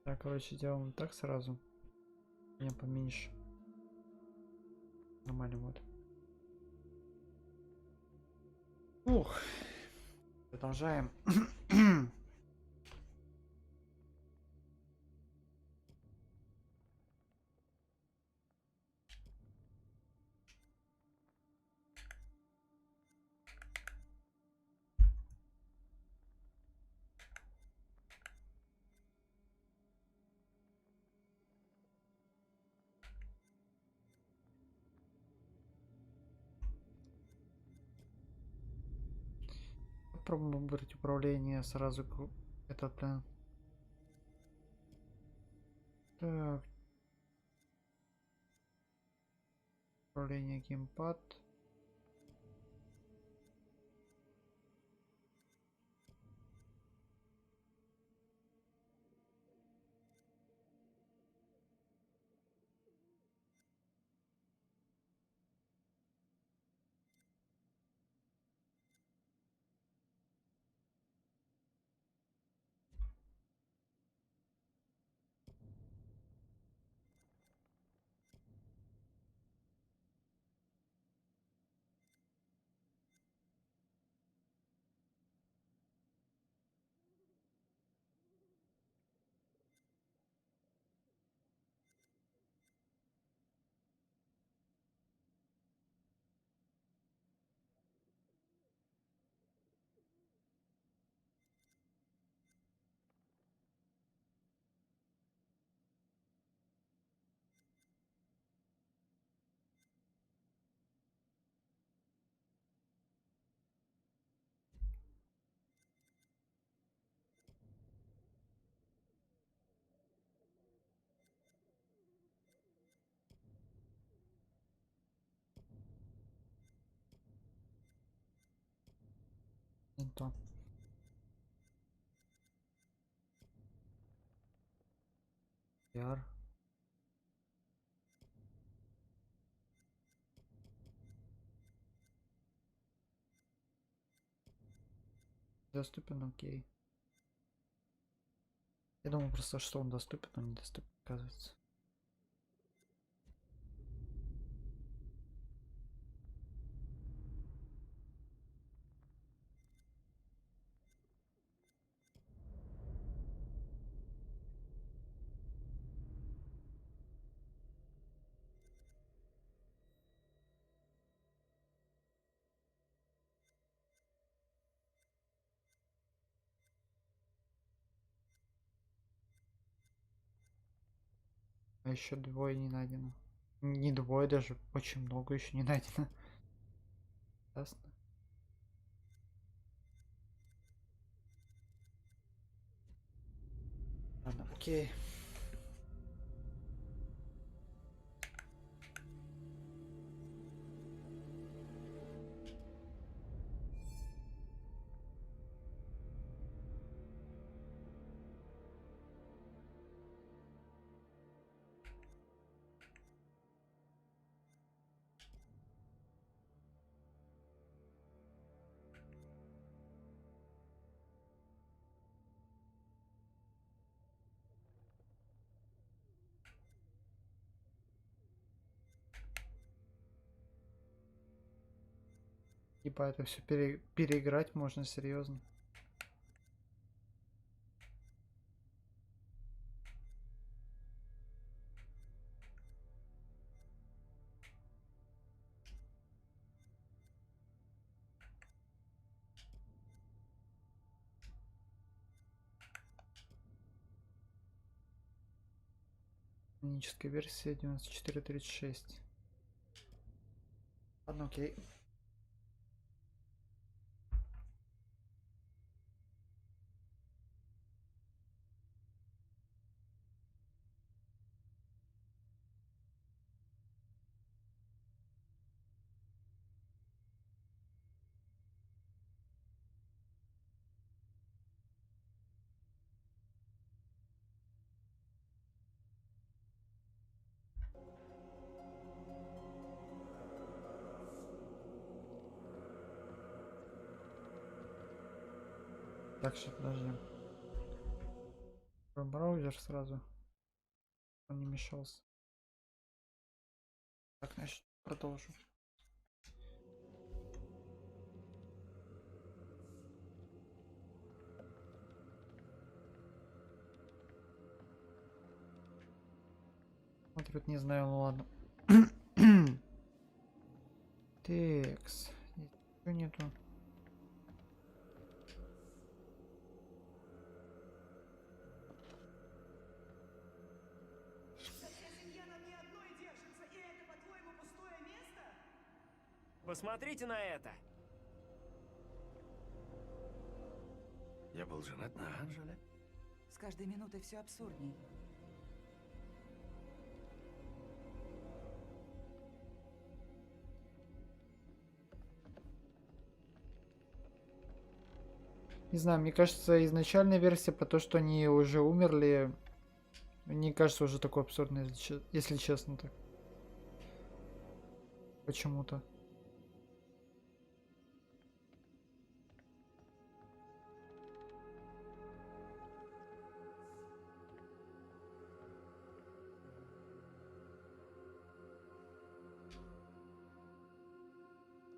Так, короче, делаем так сразу. Меня поменьше. Нормально вот. Ух. Продолжаем. Попробуем выбрать управление сразу. Этот план. Так. Управление геймпад. Не то. VR. Доступен, окей. Я думал просто, что он доступен, но недоступен, оказывается. А еще двое не найдено. Не двое даже, очень много еще не найдено. Ясно. Ладно, окей. Типа это все переиграть можно серьезно. Техническая версия 94.36. Ладно, окей. Так, сейчас подожди. Браузер сразу. Он не мешался. Так, значит, продолжу. Смотрит, не знаю, ну ладно. Текс. Ничего нету. Посмотрите на это! Я был женат на Анжеле. С каждой минутой все абсурдней. Не знаю, мне кажется, изначальная версия про то, что они уже умерли, мне кажется, уже такой абсурдный, если честно так. Почему-то.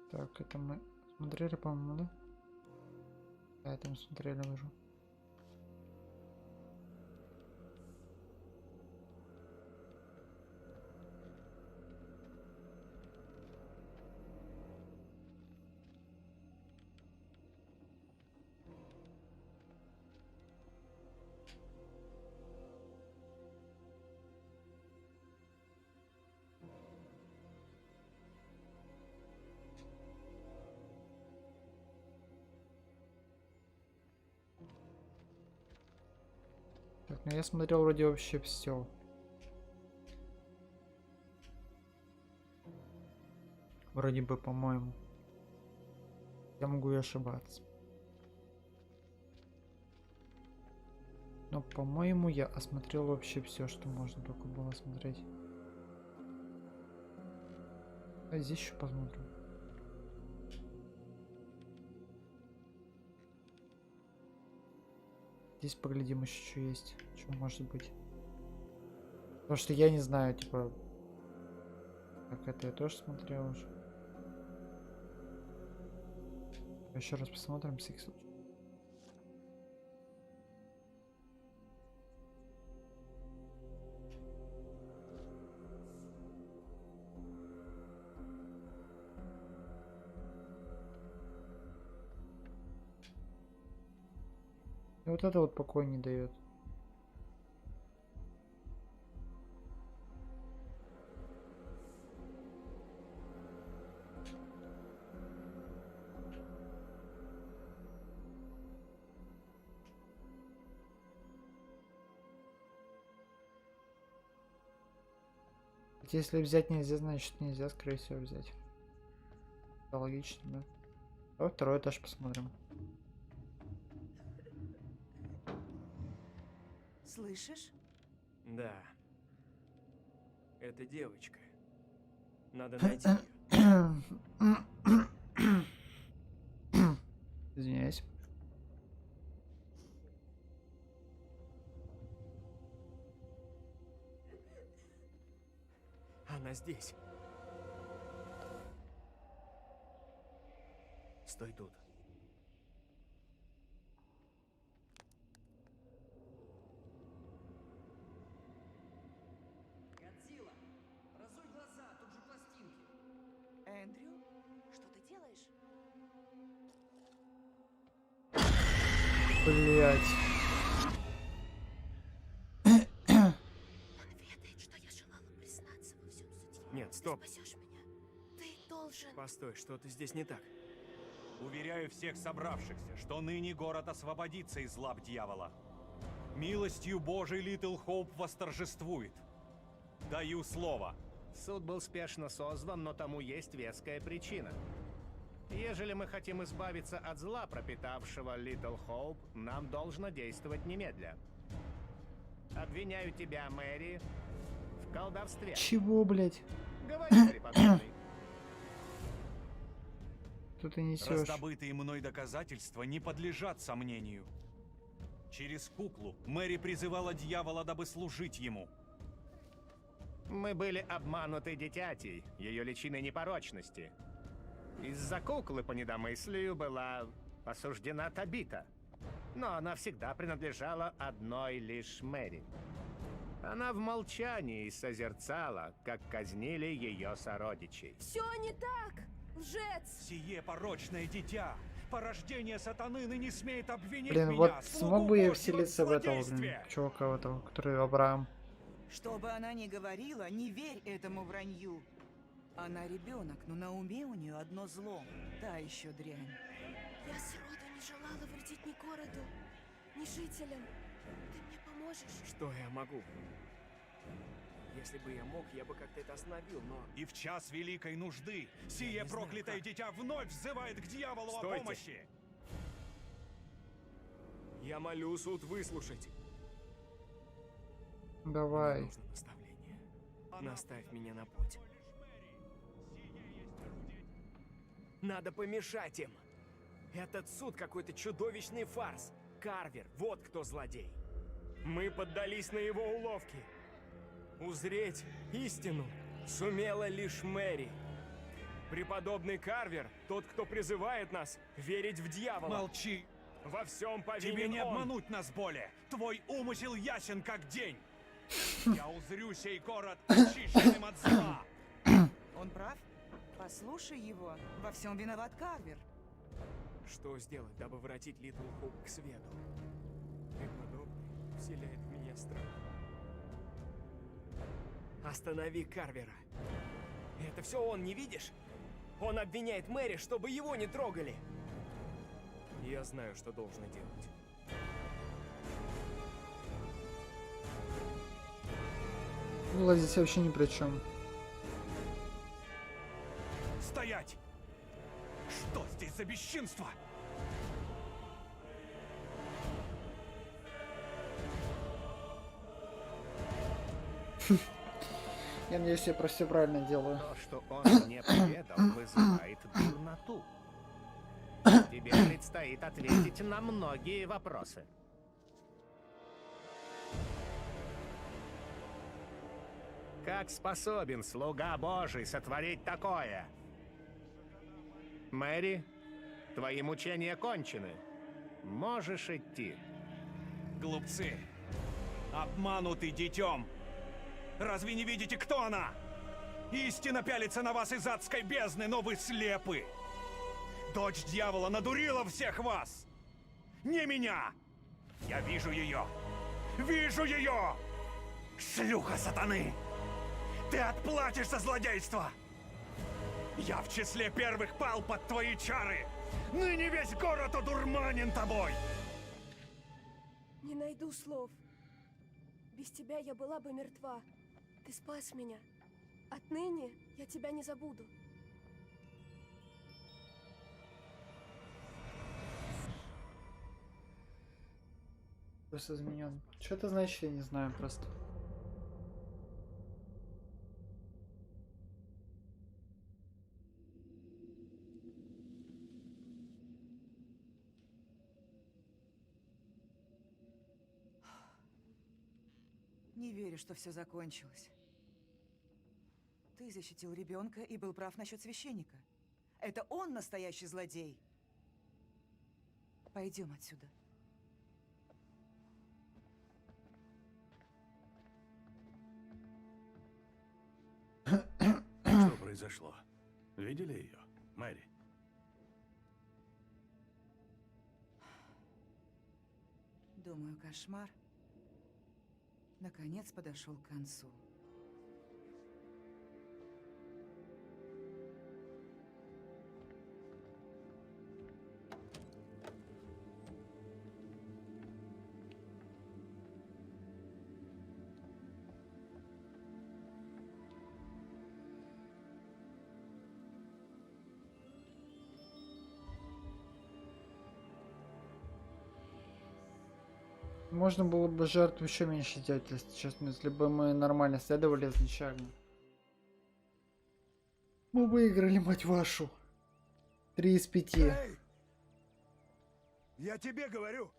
Так, это мы смотрели, по-моему, да? Да, это мы смотрели уже. Так, ну я смотрел вроде вообще все. Вроде бы, по-моему. Я могу и ошибаться. Но, по-моему, я осмотрел вообще все, что можно только было смотреть. А здесь еще посмотрим. Здесь поглядим еще, что есть. Что может быть. Потому что я не знаю, типа... Так, это я тоже смотрел уже. Еще раз посмотрим, всякий случай. И вот это вот покой не дает. Если взять нельзя, значит нельзя, скорее всего, взять. Это логично, да? Давай второй этаж посмотрим. Слышишь? Да. Это девочка. Надо найти ее. Извиняюсь. Она здесь. Стой тут. Годзилла, разуй глаза, тут же пластинки. Эндрю, что ты делаешь? Блять. Он ведает, что я желала признаться во всем суде. Нет, стоп. Ты спасешь меня. Ты должен... Постой, что-то здесь не так. Уверяю всех собравшихся, что ныне город освободится из лап дьявола. Милостью Божией Литл Хоуп восторжествует. Даю слово. Суд был спешно созван, но тому есть веская причина. Ежели мы хотим избавиться от зла, пропитавшего Литл Хоуп, нам должно действовать немедля. Обвиняю тебя, Мэри, в колдовстве. Чего, блять? Говори, преподобный. Что ты несешь? Раздобытые мной доказательства не подлежат сомнению. Через куклу Мэри призывала дьявола, дабы служить ему. Мы были обмануты дитятей, ее личиной непорочности. Из-за куклы по недомыслию была осуждена Табита. Но она всегда принадлежала одной лишь Мэри. Она в молчании созерцала, как казнили ее сородичей. Все не так! Лжец! Сие порочное дитя, порождение сатаны, ныне смеет обвинить Блин, меня, вот слугу смог бы я Божью, вселиться в этого, блин, злодействе. чувака, этого, который Авраам. Что бы она ни говорила, не верь этому вранью. Она ребенок, но на уме у нее одно зло. Та еще дрянь. Я сроду не желала вредить ни городу, ни жителям. Ты мне поможешь? Что я могу? Если бы я мог, я бы как-то это остановил, но... И в час великой нужды сие не проклятое знаю, дитя вновь взывает к дьяволу о Стойте. помощи. Я молю суд выслушать. Давай. Мне нужно наставление. Наставь меня на путь. Надо помешать им. Этот суд какой-то чудовищный фарс. Карвер, вот кто злодей. Мы поддались на его уловки. Узреть истину сумела лишь Мэри. Преподобный Карвер, тот, кто призывает нас верить в дьявола. Молчи. Во всем повинен Тебе не он. обмануть нас более. Твой умысел ясен, как день. Я узрю сей город очищенным от зла. Он прав? Послушай его. Во всем виноват Карвер. Что сделать, дабы воротить Литл Хоуп к свету? Преподобный вселяет в меня страх. Останови Карвера. Это все он, не видишь? Он обвиняет Мэри, чтобы его не трогали. Я знаю, что должен делать. Влад здесь вообще ни при чем. Стоять! Что здесь за бесчинство? Я надеюсь, я про все правильно делаю. То, что он мне поведал, вызывает дурноту. Тебе предстоит ответить на многие вопросы. Как способен слуга Божий сотворить такое? Мэри, твои мучения кончены. Можешь идти. Глупцы! Обманутый детем! Разве не видите, кто она? Истина пялится на вас из адской бездны, но вы слепы! Дочь дьявола надурила всех вас! Не меня! Я вижу ее! Вижу ее! Шлюха сатаны! Ты отплатишь за злодейство! Я в числе первых пал под твои чары! Ныне весь город одурманен тобой! Не найду слов. Без тебя я была бы мертва. Ты спас меня. Отныне я тебя не забуду. Просто изменен. Что это значит, я не знаю просто. Не верю, что все закончилось. Ты защитил ребенка и был прав насчет священника. Это он настоящий злодей. Пойдем отсюда. Что произошло? Видели ее, Мэри? Думаю, кошмар наконец подошел к концу. Можно было бы жертву еще меньше делать, если честно, если бы мы нормально следовали изначально. Мы выиграли, мать вашу. 3 из 5. Эй! Я тебе говорю!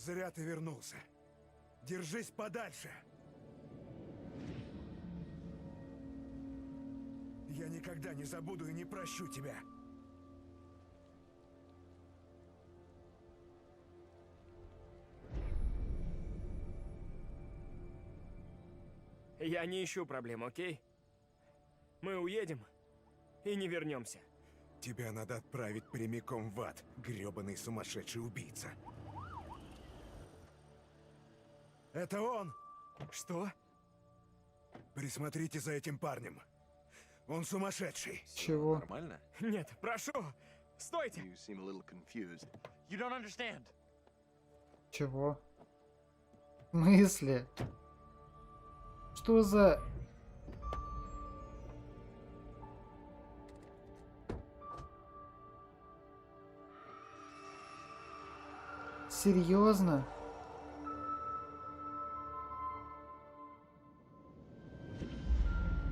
Зря ты вернулся. Держись подальше. Я никогда не забуду и не прощу тебя. Я не ищу проблем, окей? Мы уедем и не вернемся. Тебя надо отправить прямиком в ад, грёбаный сумасшедший убийца. Это он! Что? Присмотрите за этим парнем. Он сумасшедший. Чего? Нормально? Нет, прошу! Стойте! You seem a little confused. You don't understand. Чего? В смысле? Что за... Серьезно?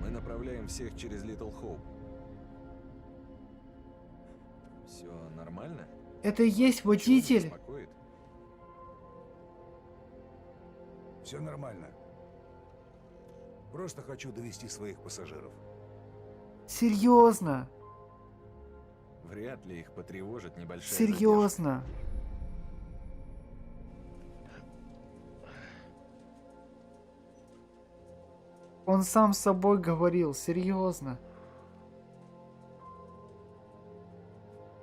Мы направляем всех через Литл Хоуп. Все нормально? Это и есть Чего вас водитель? беспокоит? Все нормально. Просто хочу довести своих пассажиров. Серьезно? Вряд ли их потревожит небольшая Серьезно? Он сам с собой говорил, серьезно.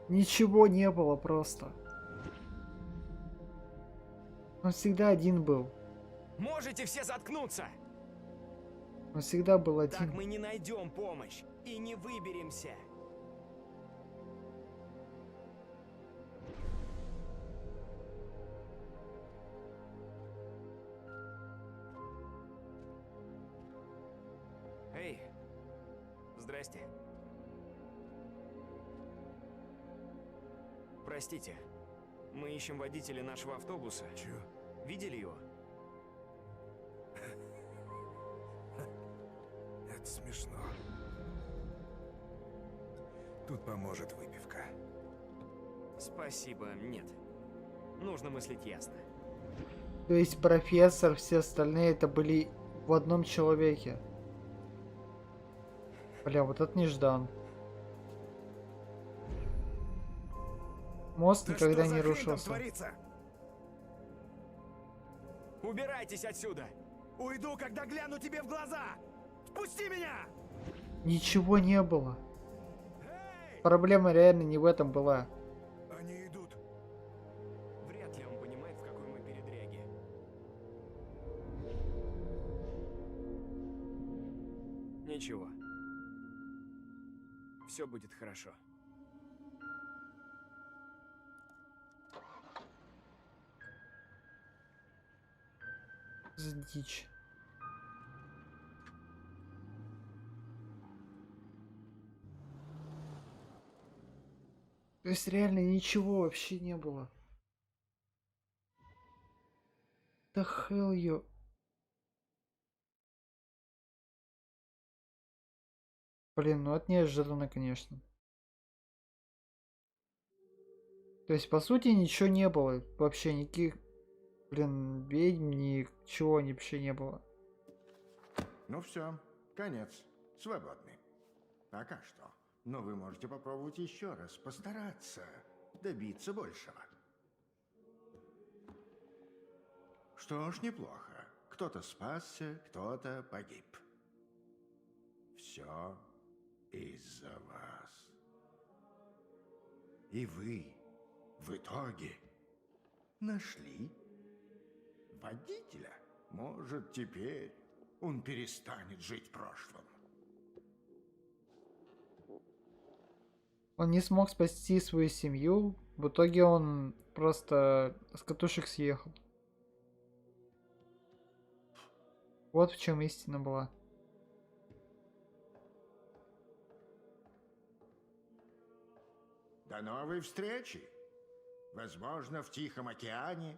Ничего не было просто. Он всегда один был. Можете все заткнуться! Он всегда был Так один. мы не найдем помощь и не выберемся. Эй, здрасте. Простите, мы ищем водителя нашего автобуса. Чё? Видели его? Это смешно. Тут поможет выпивка. Спасибо, нет. Нужно мыслить ясно. То есть профессор, все остальные это были в одном человеке. Бля, вот это неждан. Мост Да никогда что за не хрень там рушился. творится? Убирайтесь отсюда! Уйду, когда гляну тебе в глаза! Впусти меня! Ничего не было. Эй! Проблема реально не в этом была. Они идут. Вряд ли он понимает, в какой мы передряге. Ничего. Все будет хорошо. За дичь. То есть реально ничего вообще не было. The hell you... Блин, ну это неожиданно, конечно. То есть, по сути, ничего не было. Вообще никаких, блин, ведьм, ничего вообще не было. Ну все, конец. Свободны. Пока что. Но вы можете попробовать еще раз, постараться добиться большего. Что ж, неплохо. Кто-то спасся, кто-то погиб. Все из-за вас. И вы в итоге нашли водителя. Может, теперь он перестанет жить прошлым. Он не смог спасти свою семью. В итоге он просто с катушек съехал. Вот в чем истина была. До новой встречи. Возможно, в Тихом океане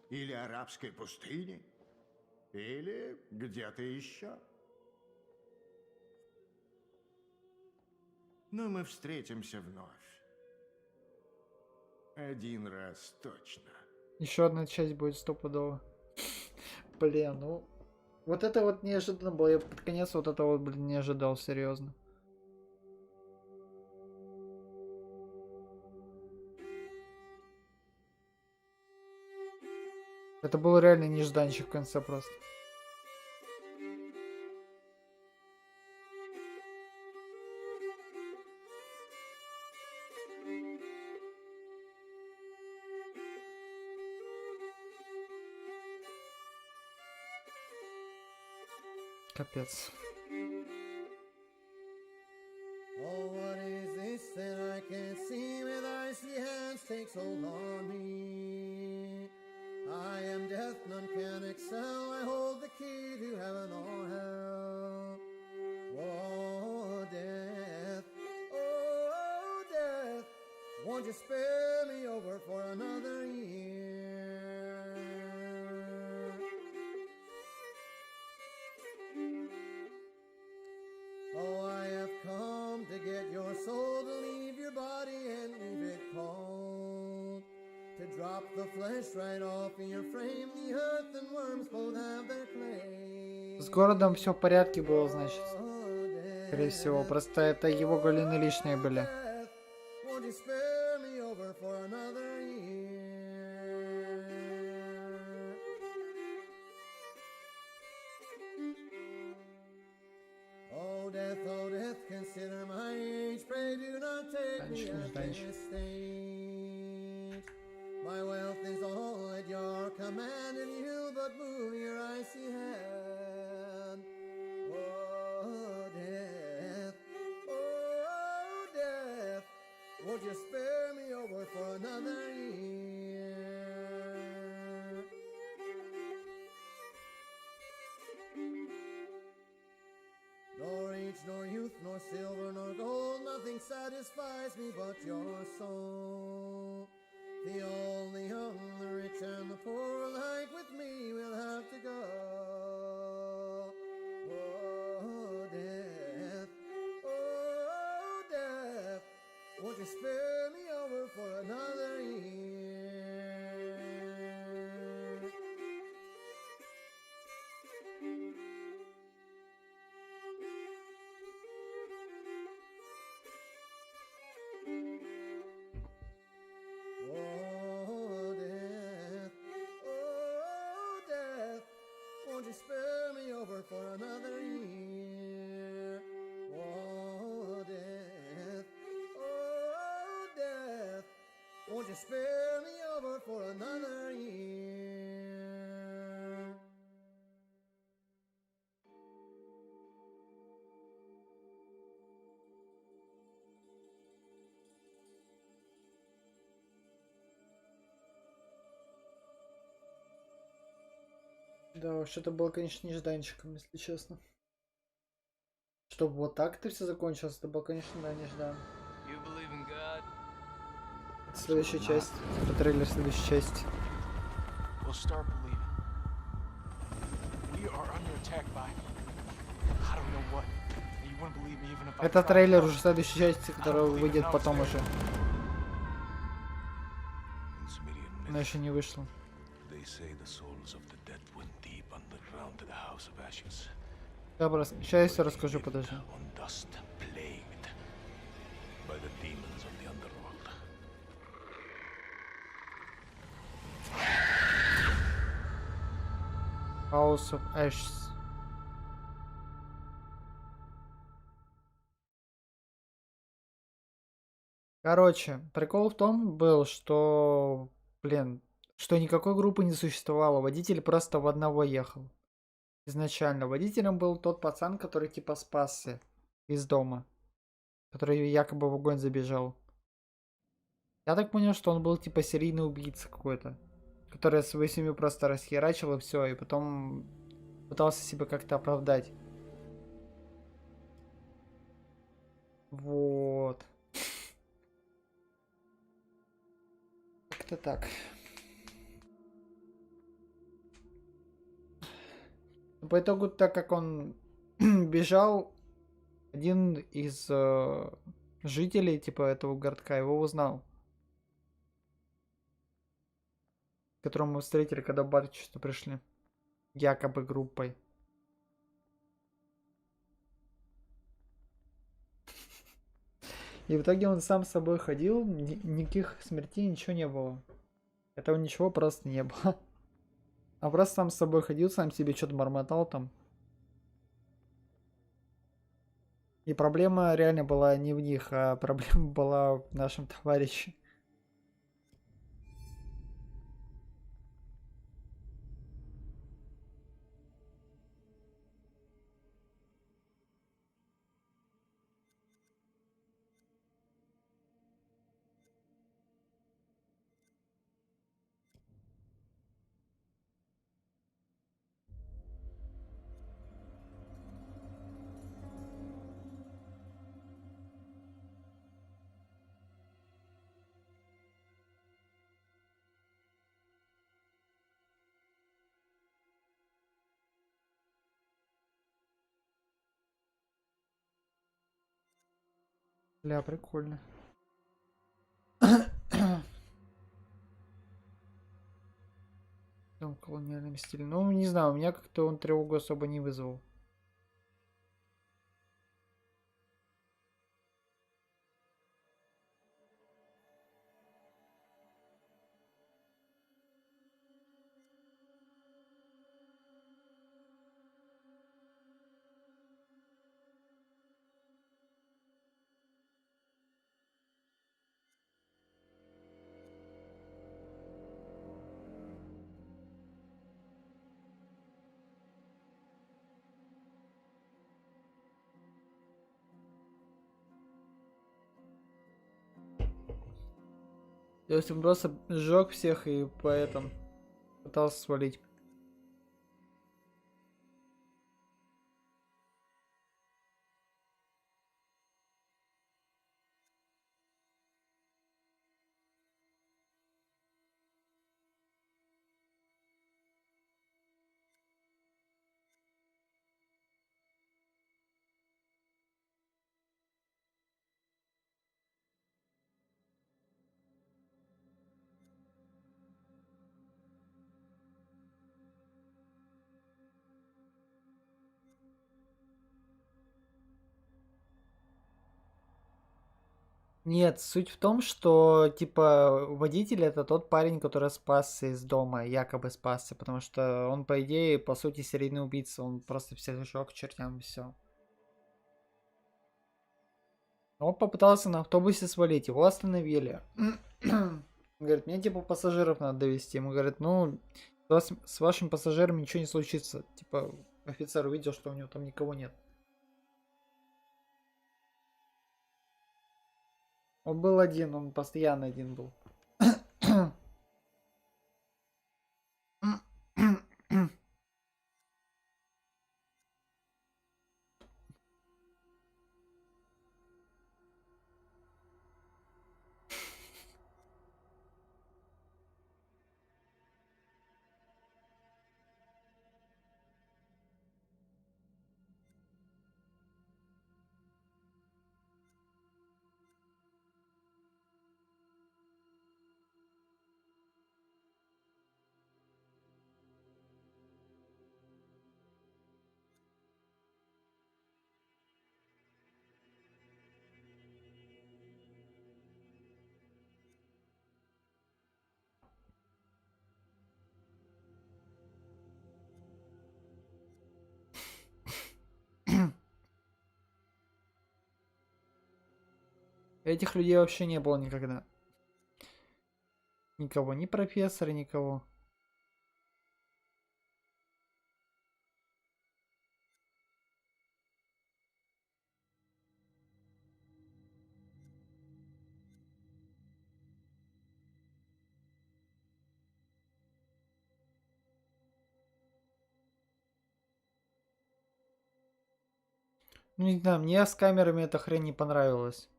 или Арабской пустыне, или где-то еще. Но мы встретимся вновь. Один раз точно. Еще одна часть будет стопудово. Блин, ну... Вот это вот неожиданно было. Я под конец вот этого вот, блин, не ожидал, серьезно. Это был реально нежданчик в конце просто. Капец. Oh, what is this that I can't see with icy hands takes hold on me? I am death, none can excel. I hold the key to heaven or hell. Oh, death, won't you spare me over for another year? Oh, I have come to get your soul, to leave your body and leave it cold, to drop the flesh right off in your frame. The earth and worms both have their claim. С городом все в порядке было, значит. Скорее всего, просто это его галины лишние были. Won't you spare me over for another year? Oh, death, consider my age. Pray do not take me at this stage. My wealth is all at your command, and you but move your icy hand. Oh, death, won't you spare me over for another year? Nor age, nor youth, nor silver, nor gold, nothing satisfies me but your soul. The old, the young, the rich, and the poor alike with me will have to go. Oh, death, won't you spare me over for another year? Oh, death, won't you spare me over for another year? Oh, death, won't you spare me over for another year? Да уж, это было, конечно, нежданчиком, если честно. Чтобы вот так это все закончилось, это было, конечно, да, неждан. Следующая часть. Это трейлер следующей части. Это трейлер уже следующей части, которая выйдет потом уже. Она еще не вышла. Сейчас я все расскажу, подожди. House of Ashes. Короче, прикол в том был, что, блин, что никакой группы не существовало. Водитель просто в одного ехал. Изначально водителем был тот пацан, который типа спасся из дома. Который якобы в огонь забежал. Я так понял, что он был типа серийный убийца какой-то. Который свою семью просто расхерачил и все. И потом пытался себя как-то оправдать. Вот. Как-то так. По итогу, так как он бежал, один из жителей типа этого городка его узнал. которого мы встретили, когда в батюшество пришли. Якобы группой. И в итоге он сам с собой ходил, никаких смертей, ничего не было. Этого ничего просто не было. А просто сам с собой ходил, сам себе что-то бормотал там. И проблема реально была не в них, а проблема была в нашем товарище. Бля, прикольно. В колониальном стиле. Ну, не знаю, у меня как-то он тревогу особо не вызвал. То есть он просто сжег всех и поэтому пытался свалить. Нет, суть в том, что, типа, водитель это тот парень, который спасся из дома, якобы спасся, потому что он, по идее, по сути, серийный убийца, он просто всех сжег к чертям, все. Он попытался на автобусе свалить, его остановили. Говорит, мне, типа, пассажиров надо довезти. Ему говорят, ну, с вашим пассажиром ничего не случится. Типа, офицер увидел, что у него там никого нет. Он был один, он постоянно один был. Этих людей вообще не было никогда. Никого, ни профессора, никого. Ну не знаю, мне с камерами эта хрень не понравилась.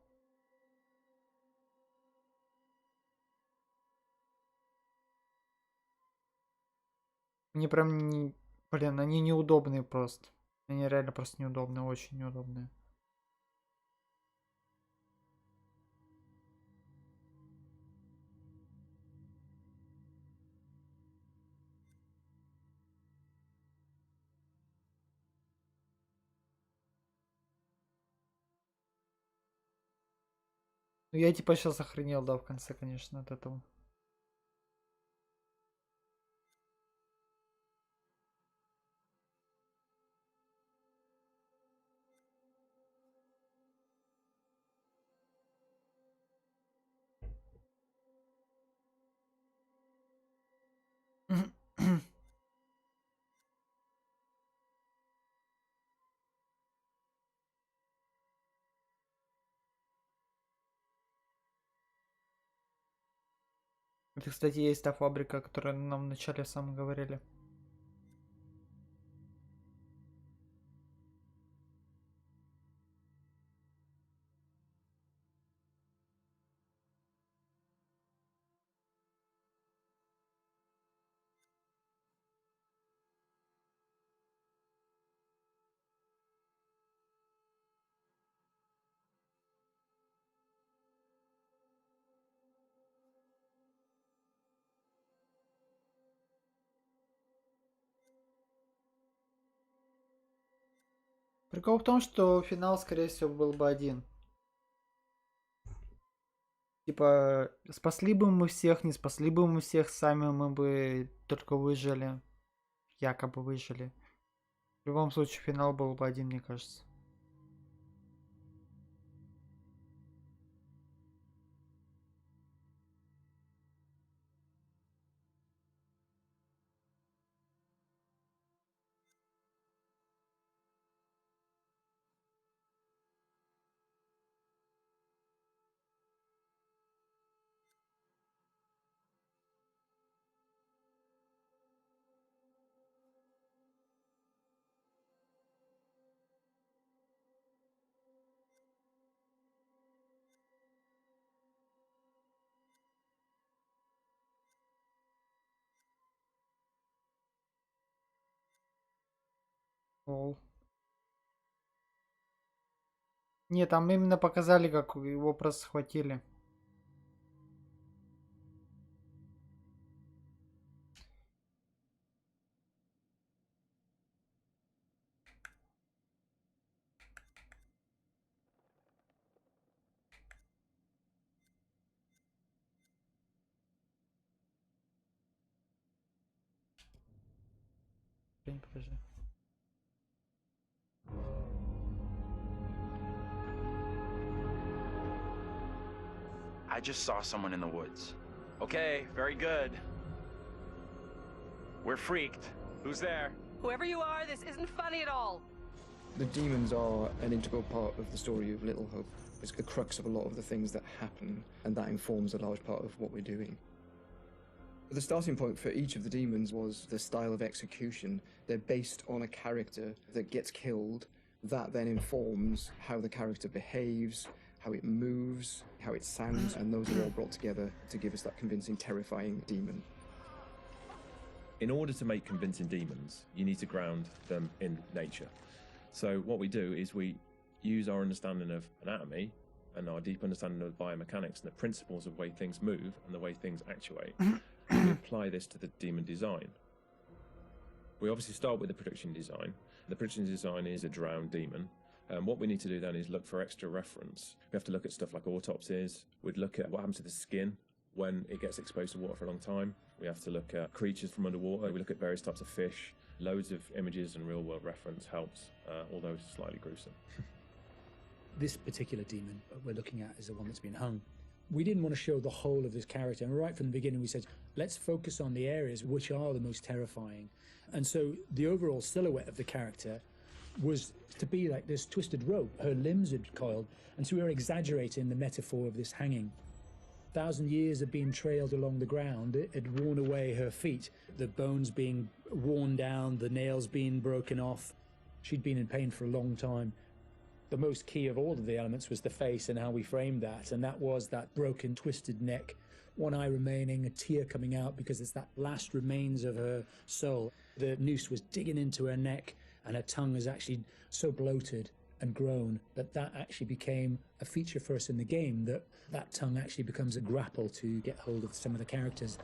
Мне прям не... Блин, они неудобные просто. Они реально просто неудобные, очень неудобные. Ну, я типа сейчас охренел, да, в конце, конечно, от этого. Это, кстати, есть та фабрика, о которой нам вначале сам говорили. Прикол в том, что финал, скорее всего, был бы один. Типа, спасли бы мы всех, не спасли бы мы всех, сами мы бы только выжили. Якобы выжили. В любом случае, финал был бы один, мне кажется. Лол. Не, там именно показали, как его просто схватили. Покажи. I just saw someone in the woods. Okay, very good. We're freaked. Who's there? Whoever you are, this isn't funny at all. The demons are an integral part of the story of Little Hope. It's the crux of a lot of the things that happen, and that informs a large part of what we're doing. The starting point for each of the demons was the style of execution. They're based on a character that gets killed. That then informs how the character behaves, how it moves, how it sounds, and those are all brought together to give us that convincing, terrifying demon. In order to make convincing demons, you need to ground them in nature. So what we do is we use our understanding of anatomy and our deep understanding of biomechanics and the principles of the way things move and the way things actuate. And we apply this to the demon design. We obviously start with the production design. The production design is a drowned demon. What we need to do then is look for extra reference. We have to look at stuff like autopsies. We'd look at what happens to the skin when it gets exposed to water for a long time. We have to look at creatures from underwater. We look at various types of fish. Loads of images and real-world reference helps, although slightly gruesome. This particular demon we're looking at is the one that's been hung. We didn't want to show the whole of this character, and right from the beginning we said, let's focus on the areas which are the most terrifying. And so the overall silhouette of the character was to be like this twisted rope. Her limbs had coiled, and so we were exaggerating the metaphor of this hanging. 1,000 years of being trailed along the ground, it had worn away her feet, the bones being worn down, the nails being broken off. She'd been in pain for a long time. The most key of all of the elements was the face and how we framed that, and that was that broken, twisted neck, one eye remaining, a tear coming out because it's that last remains of her soul. The noose was digging into her neck, and her tongue is actually so bloated and grown that that actually became a feature for us in the game, that tongue actually becomes a grapple to get hold of some of the characters.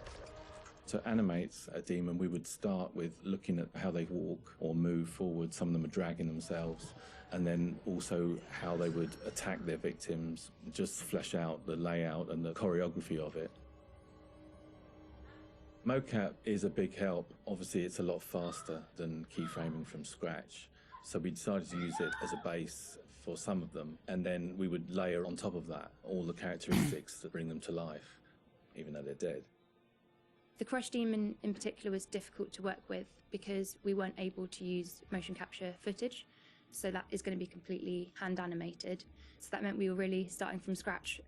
To animate a demon, we would start with looking at how they walk or move forward. Some of them are dragging themselves. And then also how they would attack their victims, just flesh out the layout and the choreography of it. Mocap is a big help. Obviously, it's a lot faster than keyframing from scratch. So we decided to use it as a base for some of them. And then we would layer on top of that all the characteristics that bring them to life, even though they're dead. The Crush Demon in particular was difficult to work with because we weren't able to use motion capture footage. So that is going to be completely hand animated. So that meant we were really starting from scratch.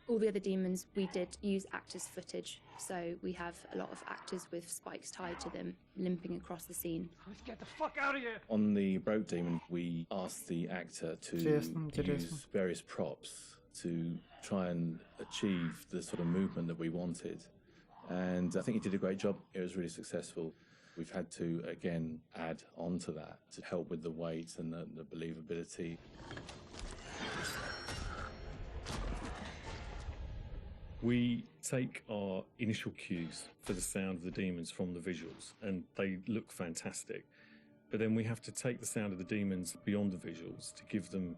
All the other demons, we did use actors' footage. So we have a lot of actors with spikes tied to them, limping across the scene. Let's get the fuck out of here! On the Broke Demon, we asked the actor to use various props to try and achieve the sort of movement that we wanted. And I think he did a great job. It was really successful. We've had to, again, add on to that to help with the weight and the believability. We take our initial cues for the sound of the demons from the visuals, and they look fantastic. But then we have to take the sound of the demons beyond the visuals to give them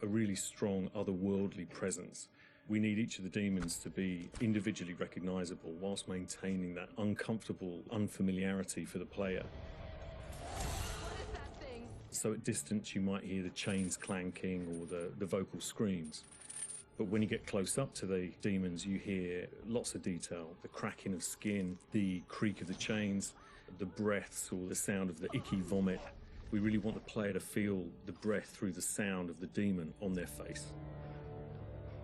a really strong otherworldly presence. We need each of the demons to be individually recognizable whilst maintaining that uncomfortable unfamiliarity for the player. So at distance you might hear the chains clanking or the vocal screams. But when you get close up to the demons, you hear lots of detail, the cracking of skin, the creak of the chains, the breaths or the sound of the icky vomit. We really want the player to feel the breath through the sound of the demon on their face.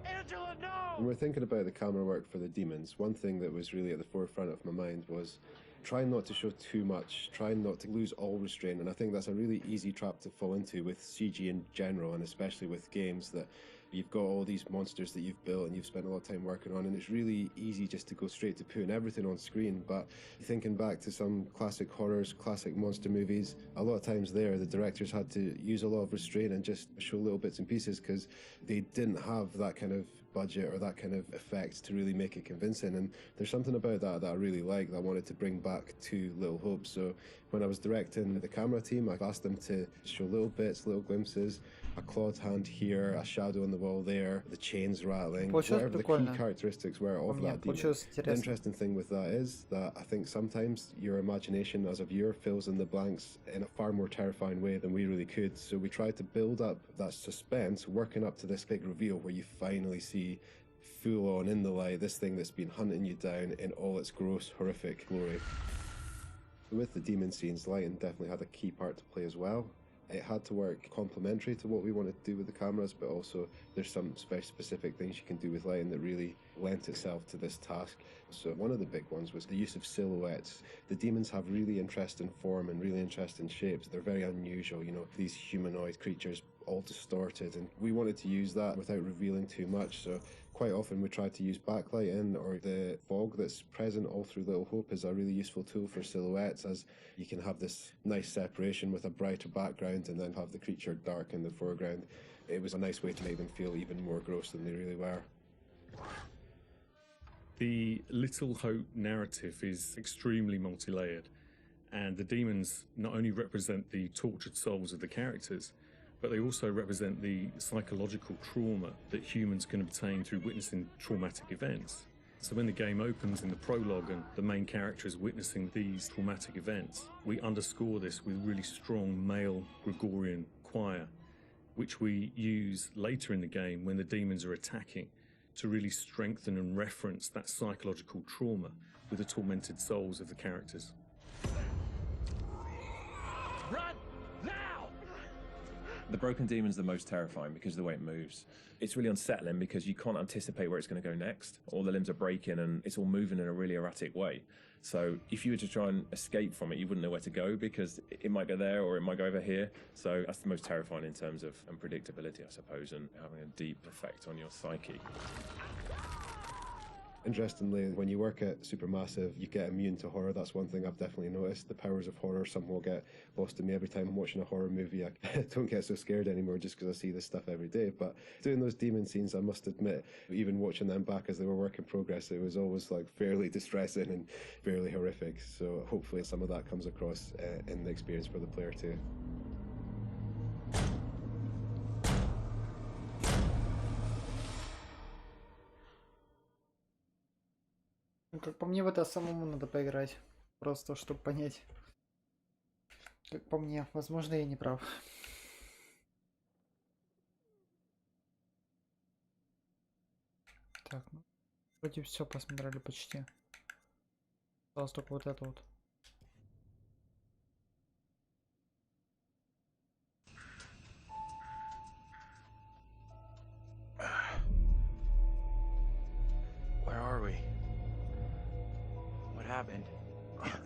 Angela, no! When we're thinking about the camera work for the demons, one thing that was really at the forefront of my mind was trying not to show too much, trying not to lose all restraint, and I think that's a really easy trap to fall into with CG in general, and especially with games that you've got all these monsters that you've built and you've spent a lot of time working on, and it's really easy just to go straight to putting everything on screen. But thinking back to some classic horrors, classic monster movies, a lot of times there the directors had to use a lot of restraint and just show little bits and pieces because they didn't have that kind of budget or that kind of effect to really make it convincing. And there's something about that I really like that I wanted to bring back to Little Hope. So when I was directing the camera team, I've asked them to show little bits, little glimpses, a clawed hand here, a shadow on the wall there, the chains rattling, whatever the key characteristics were of that demon. The interesting thing with that is that I think sometimes your imagination as a viewer fills in the blanks in a far more terrifying way than we really could. So we tried to build up that suspense, working up to this big reveal where you finally see full on in the light this thing that's been hunting you down in all its gross, horrific glory. With the demon scenes, lighting definitely had a key part to play as well. It had to work complementary to what we wanted to do with the cameras, but also there's some very specific things you can do with lighting that really lent itself to this task. So one of the big ones was the use of silhouettes. The demons have really interesting form and really interesting shapes. They're very unusual, you know, these humanoid creatures all distorted, and we wanted to use that without revealing too much. So quite often we try to use backlighting, or the fog that's present all through Little Hope is a really useful tool for silhouettes, as you can have this nice separation with a brighter background and then have the creature dark in the foreground. It was a nice way to make them feel even more gross than they really were. The Little Hope narrative is extremely multi-layered, and the demons not only represent the tortured souls of the characters, but they also represent the psychological trauma that humans can obtain through witnessing traumatic events. So when the game opens in the prologue and the main character is witnessing these traumatic events, we underscore this with really strong male Gregorian choir, which we use later in the game when the demons are attacking to really strengthen and reference that psychological trauma with the tormented souls of the characters. Run! Now! The broken demon's the most terrifying because of the way it moves. It's really unsettling because you can't anticipate where it's going to go next. All the limbs are breaking and it's all moving in a really erratic way. So if you were to try and escape from it, you wouldn't know where to go because it might go there or it might go over here. So that's the most terrifying in terms of unpredictability, I suppose, and having a deep effect on your psyche. Interestingly, when you work at Supermassive, you get immune to horror. That's one thing I've definitely noticed. The powers of horror somehow get lost in me every time I'm watching a horror movie. I don't get so scared anymore just because I see this stuff every day. But doing those demon scenes, I must admit, even watching them back as they were work in progress, it was always like fairly distressing and fairly horrific. So hopefully some of that comes across in the experience for the player too. Ну, как по мне, в это самому надо поиграть. Просто, чтобы понять. Как по мне. Возможно, я не прав. Так, ну, вроде все посмотрели почти. Осталось только вот это вот. Where are we? What happened?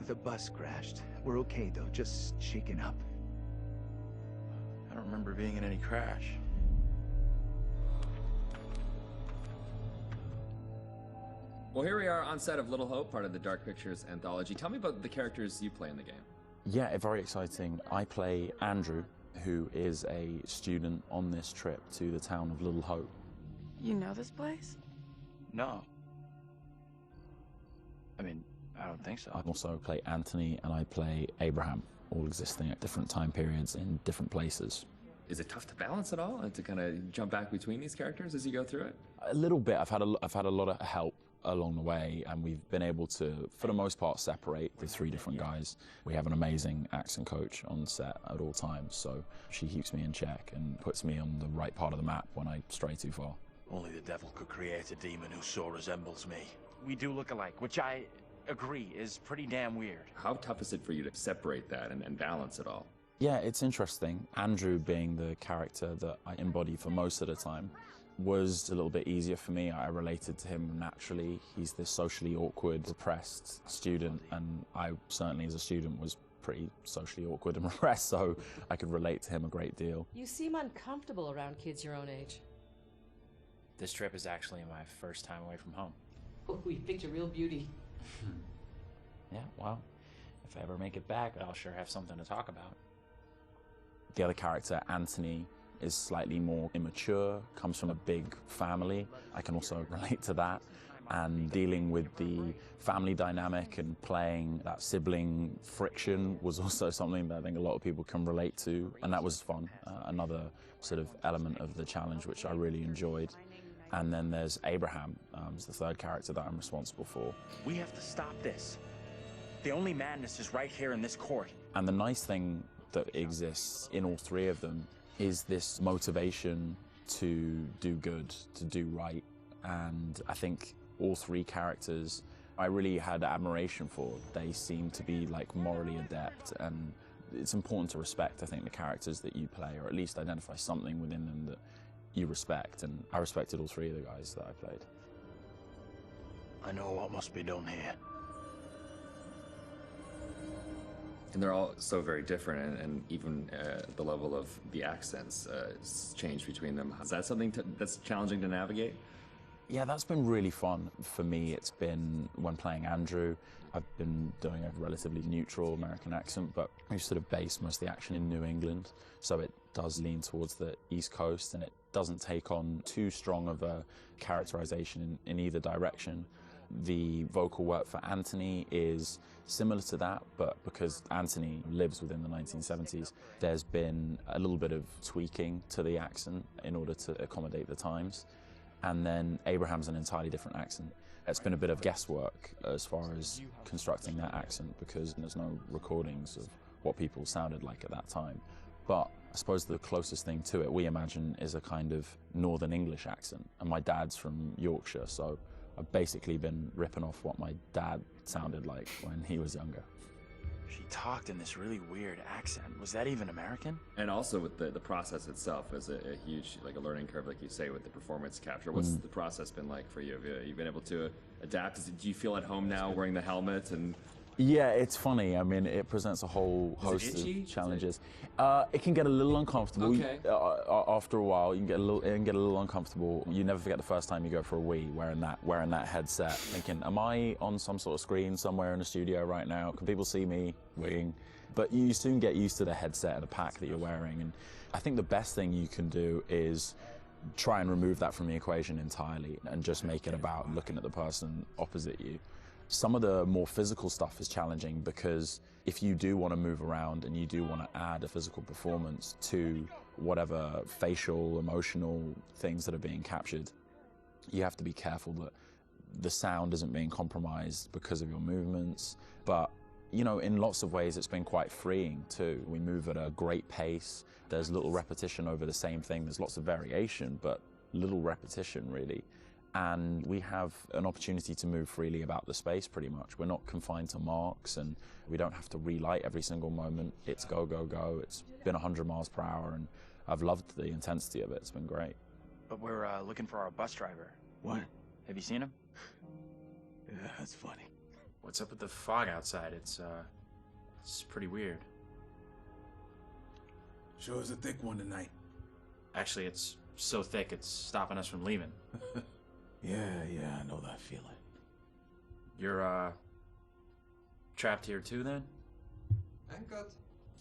The bus crashed. We're okay though, just shaken up. I don't remember being in any crash. Well, here we are on set of Little Hope, part of the Dark Pictures anthology. Tell me about the characters you play in the game. Yeah, very exciting. I play Andrew, who is a student on this trip to the town of Little Hope. You know this place? No. I mean, I don't think so. I also play Anthony and I play Abraham, all existing at different time periods in different places. Is it tough to balance it all and to kind of jump back between these characters as you go through it? A little bit. I've had a lot of help along the way, and we've been able to, for the most part, separate the three different guys. We have an amazing accent coach on set at all times, so she keeps me in check and puts me on the right part of the map when I stray too far. Only the devil could create a demon who so resembles me. We do look alike, which I agree is pretty damn weird. How tough is it for you to separate that and balance it all? Yeah, it's interesting. Andrew, being the character that I embody for most of the time, was a little bit easier for me. I related to him naturally. He's this socially awkward, depressed student, and I certainly as a student was pretty socially awkward and repressed, so I could relate to him a great deal. You seem uncomfortable around kids your own age. This trip is actually my first time away from home. Oh, you picked a real beauty. Yeah, well, if I ever make it back, I'll sure have something to talk about. The other character, Anthony, is slightly more immature, comes from a big family. I can also relate to that. And dealing with the family dynamic and playing that sibling friction was also something that I think a lot of people can relate to. And that was fun, another sort of element of the challenge, which I really enjoyed. And then there's Abraham, who's the third character that I'm responsible for. We have to stop this. The only madness is right here in this court. And the nice thing that exists in all three of them is this motivation to do good, to do right. And I think all three characters I really had admiration for. They seem to be like morally adept, and it's important to respect, I think, the characters that you play, or at least identify something within them that you respect. And I respected all three of the guys that I played. I know what must be done here. And they're all so very different, and even the level of the accents change between them. Is that something that's challenging to navigate? Yeah, that's been really fun for me. It's been, when playing Andrew, I've been doing a relatively neutral American accent, but we've sort of based most of the action in New England, so it does lean towards the East Coast, and it doesn't take on too strong of a characterization in either direction. The vocal work for Anthony is similar to that, but because Anthony lives within the 1970s, there's been a little bit of tweaking to the accent in order to accommodate the times. And then Abraham's an entirely different accent. It's been a bit of guesswork as far as constructing that accent, because there's no recordings of what people sounded like at that time. But I suppose the closest thing to it we imagine is a kind of Northern English accent. And my dad's from Yorkshire, so I've basically been ripping off what my dad sounded like when he was younger. She talked in this really weird accent. Was that even American? And also with the process itself is a huge, like a learning curve, like you say, with the performance capture. What's the process been like for you? Have you been able to adapt? Do you feel at home now wearing the helmet and Yeah, it's funny. I mean, it presents a whole host of challenges. It can get a little uncomfortable. Okay. After a while, it can get a little uncomfortable. You never forget the first time you go for a wee wearing that headset, thinking, am I on some sort of screen somewhere in the studio right now? Can people see me weeing? But you soon get used to the headset and the pack that you're wearing. And I think the best thing you can do is try and remove that from the equation entirely and just make it about looking at the person opposite you. Some of the more physical stuff is challenging because if you do want to move around and you do want to add a physical performance to whatever facial, emotional things that are being captured, you have to be careful that the sound isn't being compromised because of your movements. But, you know, in lots of ways, it's been quite freeing too. We move at a great pace. There's little repetition over the same thing. There's lots of variation, but little repetition really. And we have an opportunity to move freely about the space pretty much. We're not confined to marks and we don't have to relight every single moment. It's go, go, go. It's been 100 miles per hour and I've loved the intensity of it. It's been great. But we're looking for our bus driver. What? Have you seen him? Yeah, that's funny. What's up with the fog outside? It's pretty weird. Sure is a thick one tonight. Actually, it's so thick it's stopping us from leaving. Yeah, I know that feeling. You're, trapped here too, then? I'm good.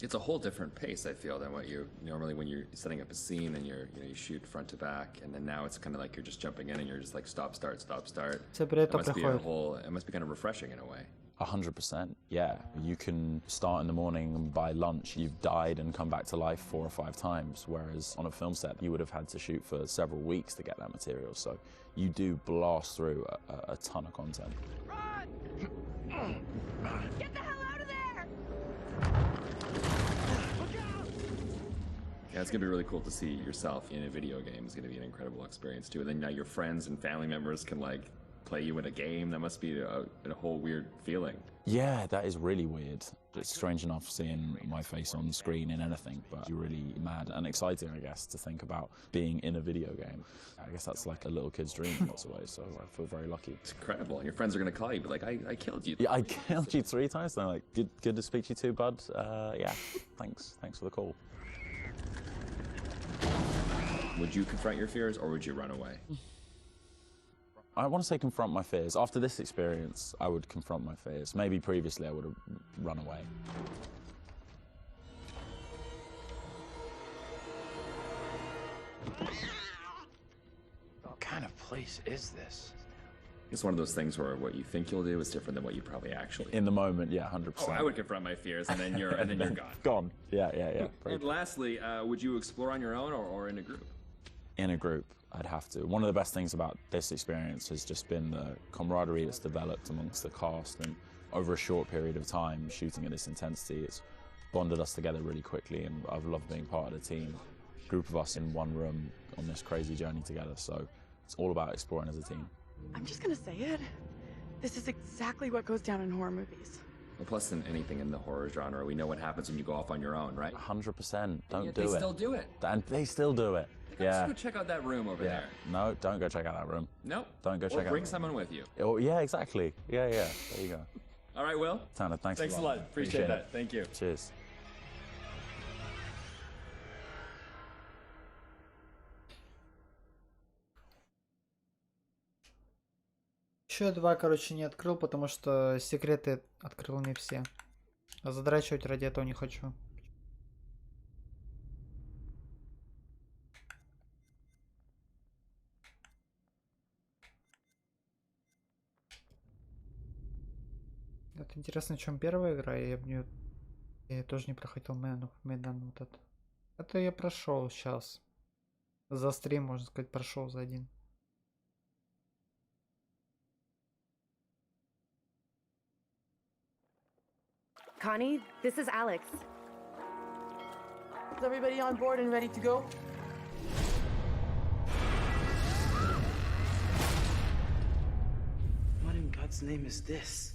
It's a whole different pace, I feel, than what you normally when you're setting up a scene and you shoot front to back, and then now it's kind of like you're just jumping in and you're just like stop, start, stop, start. It must be kind of refreshing in a way. 100%, yeah. You can start in the morning and by lunch you've died and come back to life 4 or 5 times, whereas on a film set you would have had to shoot for several weeks to get that material. So you do blast through a ton of content. Run! Get the hell out of there! Look out! Yeah, it's gonna be really cool to see yourself in a video game. It's gonna be an incredible experience too. And then now your friends and family members can like play you in a game. That must be a whole weird feeling. Yeah, that is really weird. It's strange enough seeing my face on screen in anything, but you're really mad and exciting, I guess, to think about being in a video game. I guess that's like a little kid's dream in lots of ways, so I feel very lucky. It's incredible. Your friends are going to call you, but like, I killed you. Yeah, I killed you 3 times, and they're like, good to speak to you too, bud. Yeah, thanks for the call. Would you confront your fears, or would you run away? I want to say confront my fears. After this experience, I would confront my fears. Maybe previously I would have run away. What kind of place is this? It's one of those things where what you think you'll do is different than what you probably actually. In the moment, yeah, 100%. Oh, I would confront my fears, and then you're you're gone. Gone. Yeah. And lastly, would you explore on your own or in a group? In a group, I'd have to. One of the best things about this experience has just been the camaraderie that's developed amongst the cast, and over a short period of time shooting at this intensity, it's bonded us together really quickly, and I've loved being part of the team. A group of us in one room on this crazy journey together, so it's all about exploring as a team. I'm just gonna say it. This is exactly what goes down in horror movies. Well, plus than anything in the horror genre, we know what happens when you go off on your own, right? 100%. Don't do it. They still do it. And they still do it. Yeah. Let's go check out that room over there. No, don't go check out that room. Nope. Don't go check out. Or bring someone with you. Oh, yeah, exactly. Yeah. There you go. All right, Will. Tanner, thanks a lot. Appreciate that. Thank you. Cheers. Еще 2, короче, не открыл, потому что секреты открыл не все. А задрачивать ради этого не хочу. Это интересно, в чем первая игра, я тоже не проходил Мэдан вот это. Это я прошел сейчас. За стрим, можно сказать, прошел за один. Connie, this is Alex. Is everybody on board and ready to go? What in God's name is this?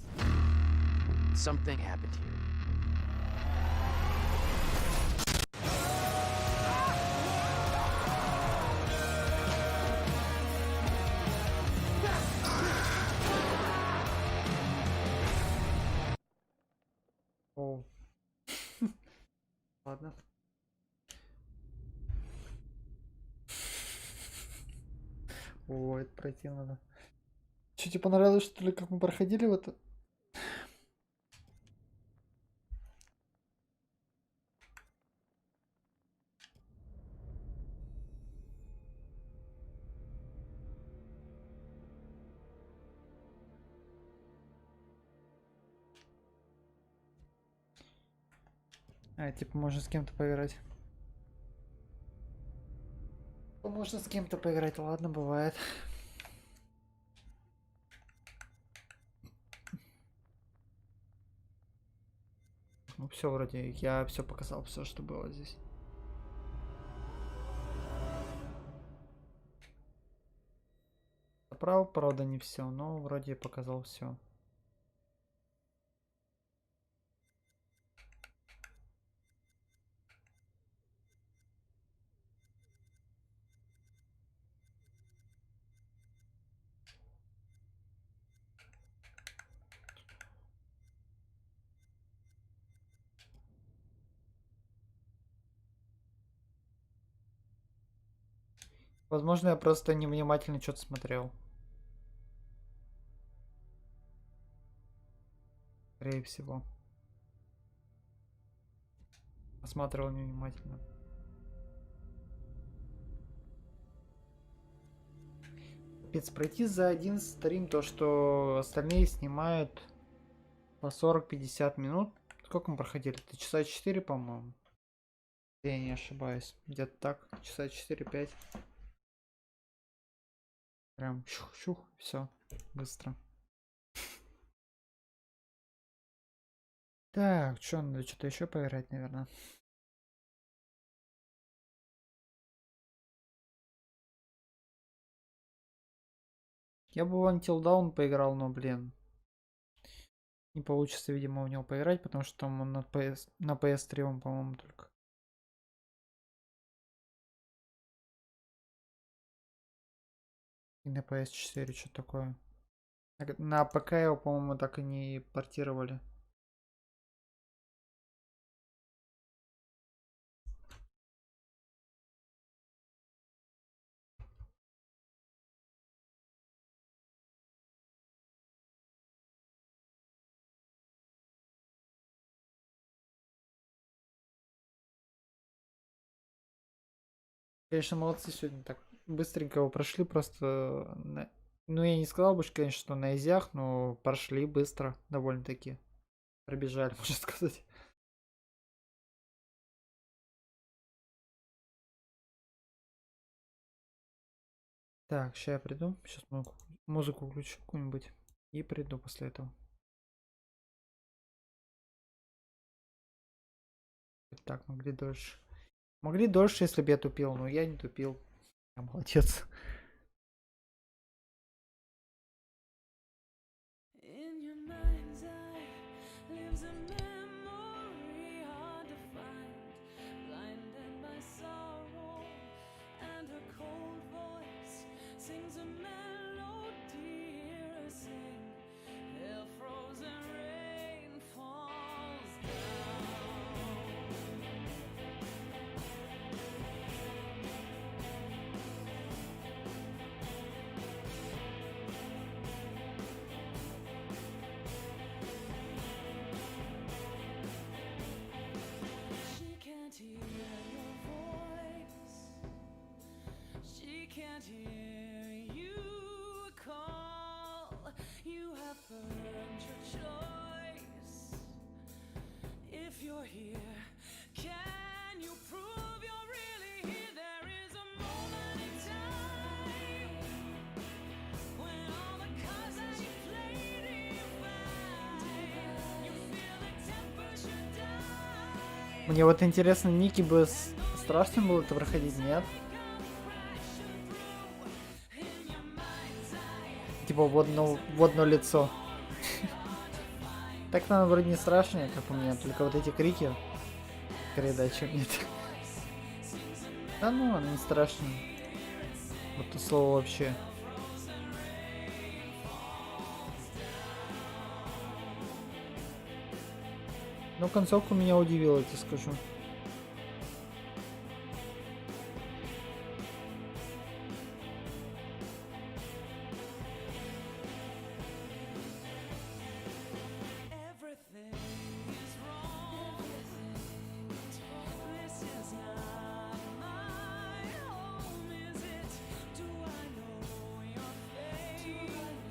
Something happened here. О. Ладно. Ой, это пройти надо. Че, тебе понравилось, что ли, как мы проходили в это? А, типа, можно с кем-то поиграть. Можно с кем-то поиграть, ладно, бывает. Ну все, вроде я все показал, все, что было здесь. Правда, не все, но вроде показал все. Возможно, я просто невнимательно что-то смотрел. Скорее всего. Осматривал невнимательно. Капец, пройти за один стрим то, что остальные снимают по 40-50 минут. Сколько мы проходили? Это часа 4, по-моему. Я не ошибаюсь. Где-то так. Часа 4-5. Прям щух-щух. Все. Быстро. Так, что, надо что-то еще поиграть, наверное. Я бы в Until Dawn поиграл, но, блин. Не получится, видимо, в него поиграть, потому что там он на PS3, он, по-моему, только. И на PS4, что такое. На ПК его, по-моему, так и не портировали. Конечно, молодцы сегодня так быстренько его прошли, просто... Ну, я не сказал бы, конечно, что на изях, но прошли быстро, довольно-таки. Пробежали, можно сказать. Так, сейчас я приду. Сейчас музыку включу какую-нибудь. И приду после этого. Так, могли дольше. Могли дольше, если бы я тупил, но я не тупил. Я молодец. Can't hear you call. You have earned your choice. If you're here, can you prove you're really here? There is a moment in time when all the cards that you played divide. You feel the temperature die. Мне вот интересно, Ники бы страшно было это проходить, нет? Типа в одно лицо. Так нам вроде не страшно, как у меня, только вот эти крики. Скорее, да, чем нет. Да ну, оно не страшно. Вот то слово вообще. Но концовка меня удивила, я тебе скажу.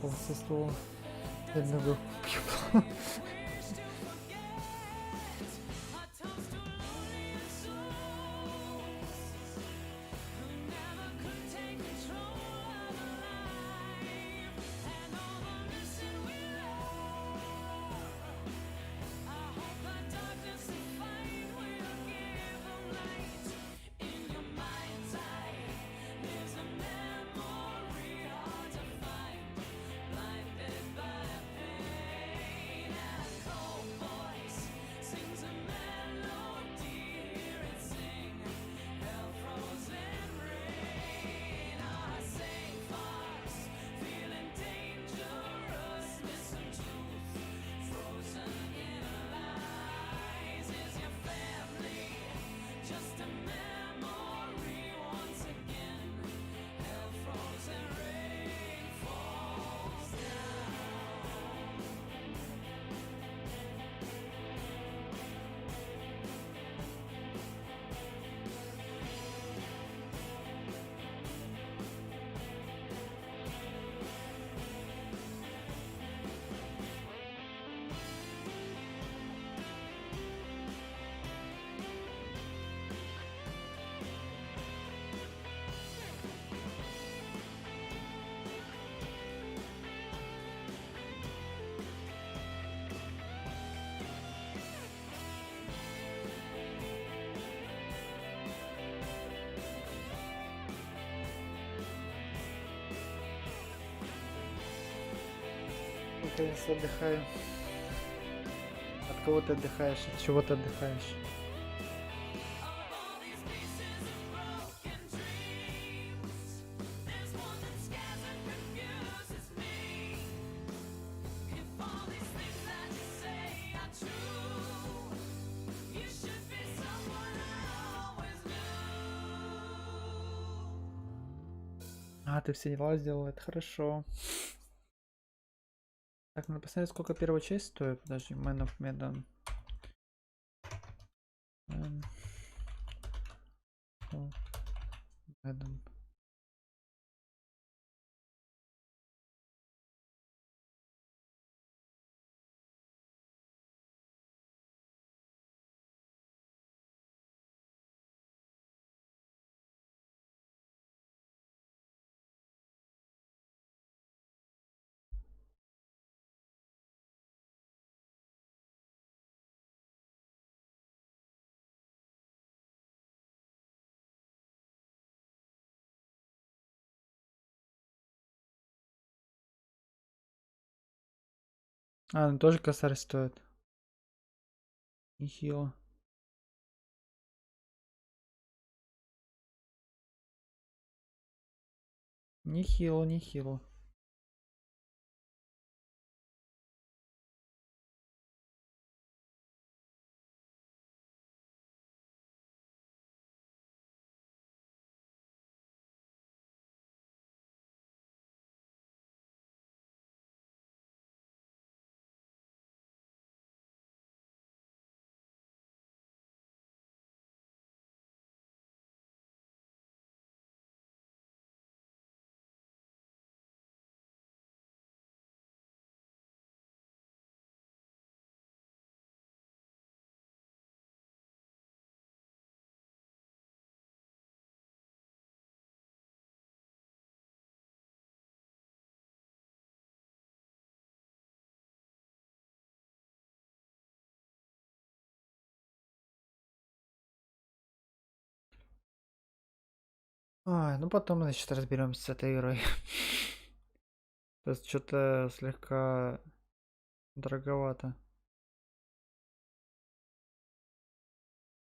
Полсослова. Одного пьюбла. Наконец-то отдыхаю. От кого ты отдыхаешь? От чего ты отдыхаешь? А, ты все дела сделал, это хорошо. Так, надо посмотреть, сколько первая часть стоит. Подожди, Man of Medan. Man of Medan. А, ну тоже косарь стоит. Нехило. Нехило, нехило. А, ну потом, значит, разберемся с этой игрой. Сейчас что-то слегка дороговато.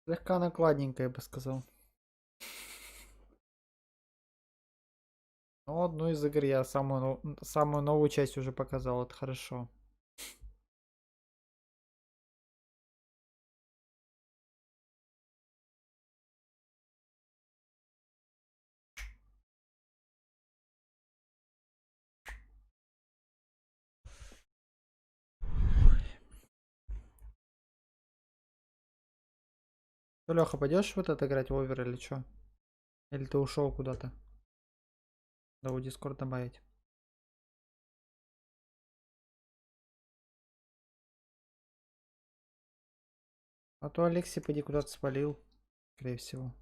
Слегка накладненько, я бы сказал. Ну, одну из игр я самую новую часть уже показал, это хорошо. Что, Леха, пойдешь в этот играть в овер или что? Или ты ушел куда-то? Да, в Дискорд добавить. А то Алексей, поди, куда-то спалил, скорее всего.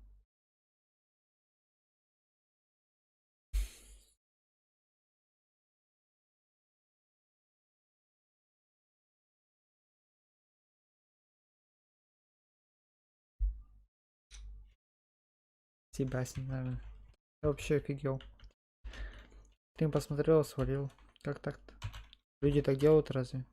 Тебя с ним, наверное. Я вообще офигел. Стрим посмотрел, свалил. Как так-то? Люди так делают разве?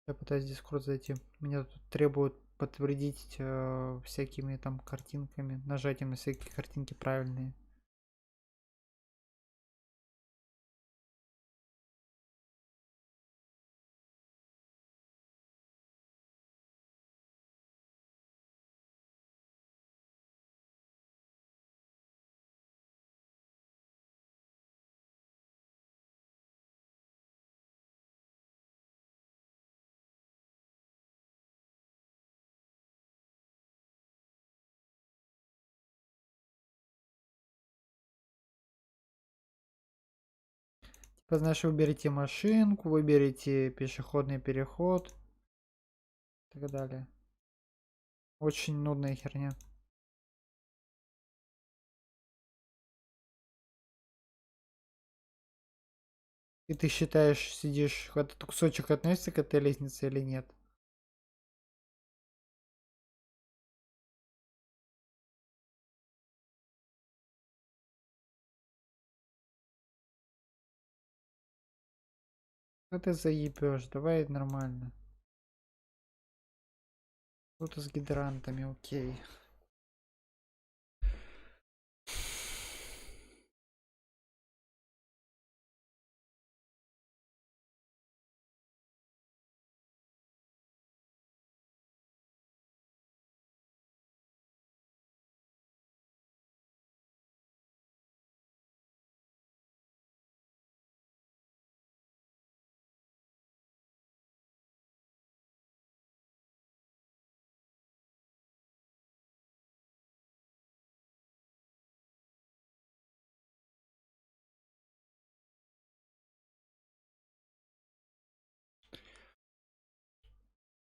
Я пытаюсь в Дискорд зайти. Меня тут требуют подтвердить всякими там картинками, нажатием на всякие картинки правильные. Типа, знаешь, выберите машинку, выберите пешеходный переход и так далее. Очень нудная херня. И ты считаешь, сидишь, этот кусочек относится к этой лестнице или нет? А ты заебешь, давай нормально. Что-то с гидрантами, окей.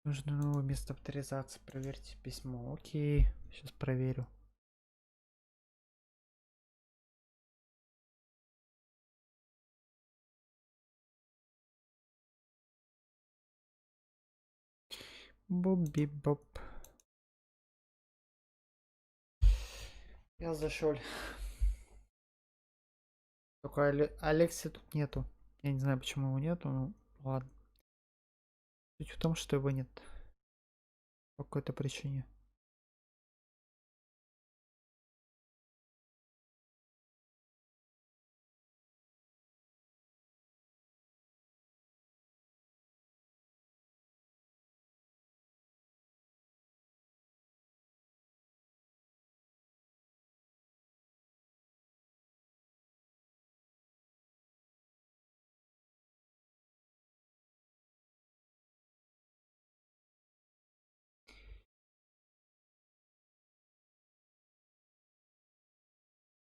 Нужно новое место авторизации. Проверьте письмо. Окей. Сейчас проверю. Бобби-боб. Я зашел. Только Алекса тут нету. Я не знаю, почему его нету, но ладно. Суть в том, что его нет. По какой-то причине.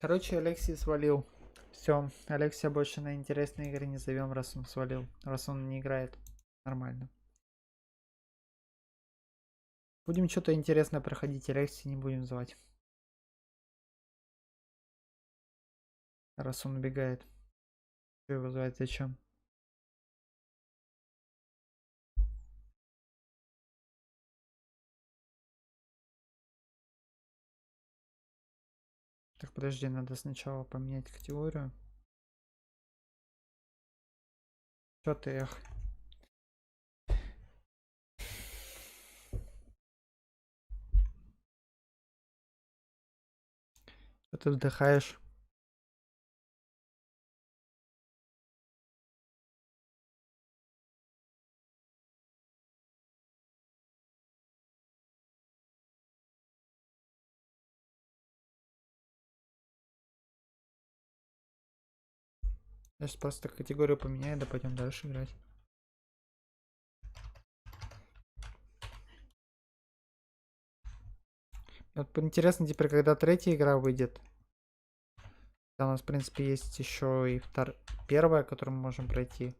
Короче, Алексей свалил. Все, Алексия больше на интересные игры не зовем, раз он свалил. Раз он не играет. Нормально. Будем что-то интересное проходить, Алексия не будем звать. Раз он убегает. Что его звать, зачем? Так, подожди, надо сначала поменять категорию. Что ты, эх? Что ты вдыхаешь? Сейчас просто категорию поменяю, да пойдем дальше играть. Вот интересно теперь, когда третья игра выйдет. У нас, в принципе, есть еще и первая, которую мы можем пройти.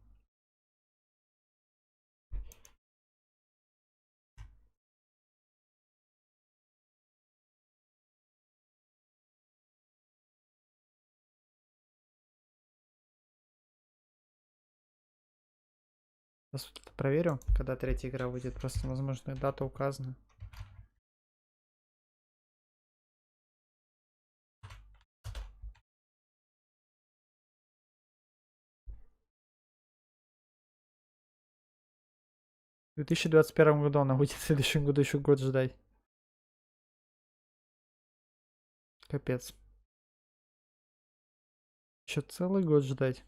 Сейчас вот это проверю, когда третья игра выйдет. Просто, возможно, дата указана. В 2021 году она выйдет, в следующем году еще год ждать. Капец. Еще целый год ждать.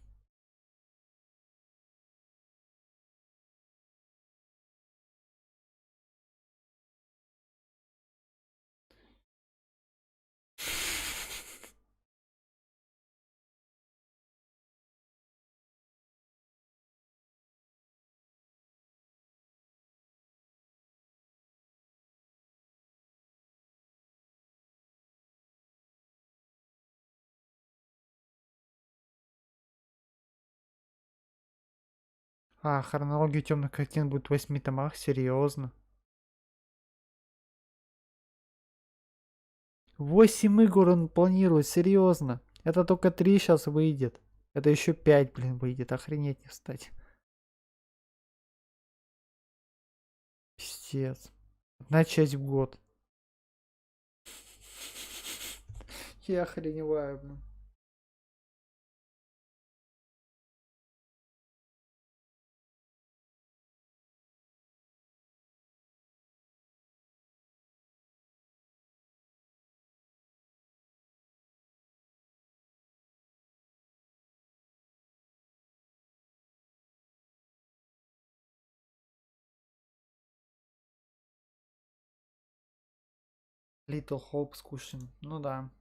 А, хронология темных картин будет в 8 томах, серьезно. 8 игр он планирует, серьезно. Это только 3 сейчас выйдет. Это еще 5, блин, выйдет. Охренеть не встать. Пиздец. Одна часть в год. Я охреневаю, блин. Little Hope скучен. Ну да.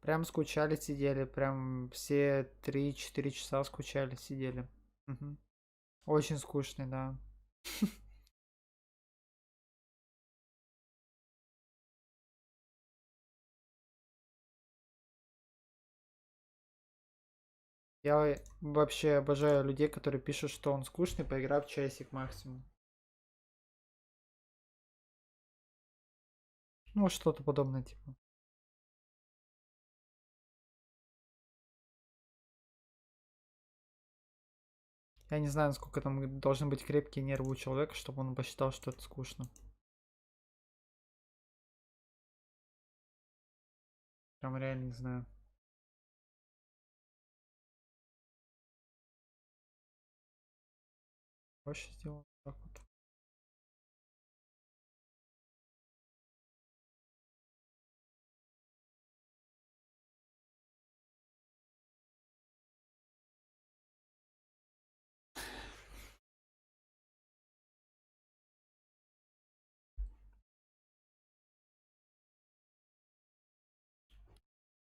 Прям скучали, сидели. Прям все 3-4 часа скучали, сидели. Угу. Очень скучный, да. Я вообще обожаю людей, которые пишут, что он скучный, поиграв часик максимум. Ну, что-то подобное, типа. Я не знаю, насколько там должны быть крепкие нервы у человека, чтобы он посчитал, что это скучно. Прям реально не знаю. Проще сделал так вот.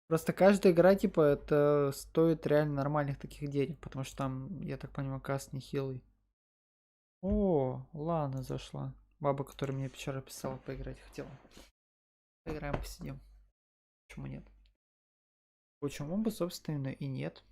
Просто каждая игра, типа, это стоит реально нормальных таких денег, потому что там, я так понимаю, каст нехилый. О, Лана зашла. Баба, которая мне вчера писала, поиграть хотела. Поиграем, посидим. Почему нет? Почему бы, собственно, и нет?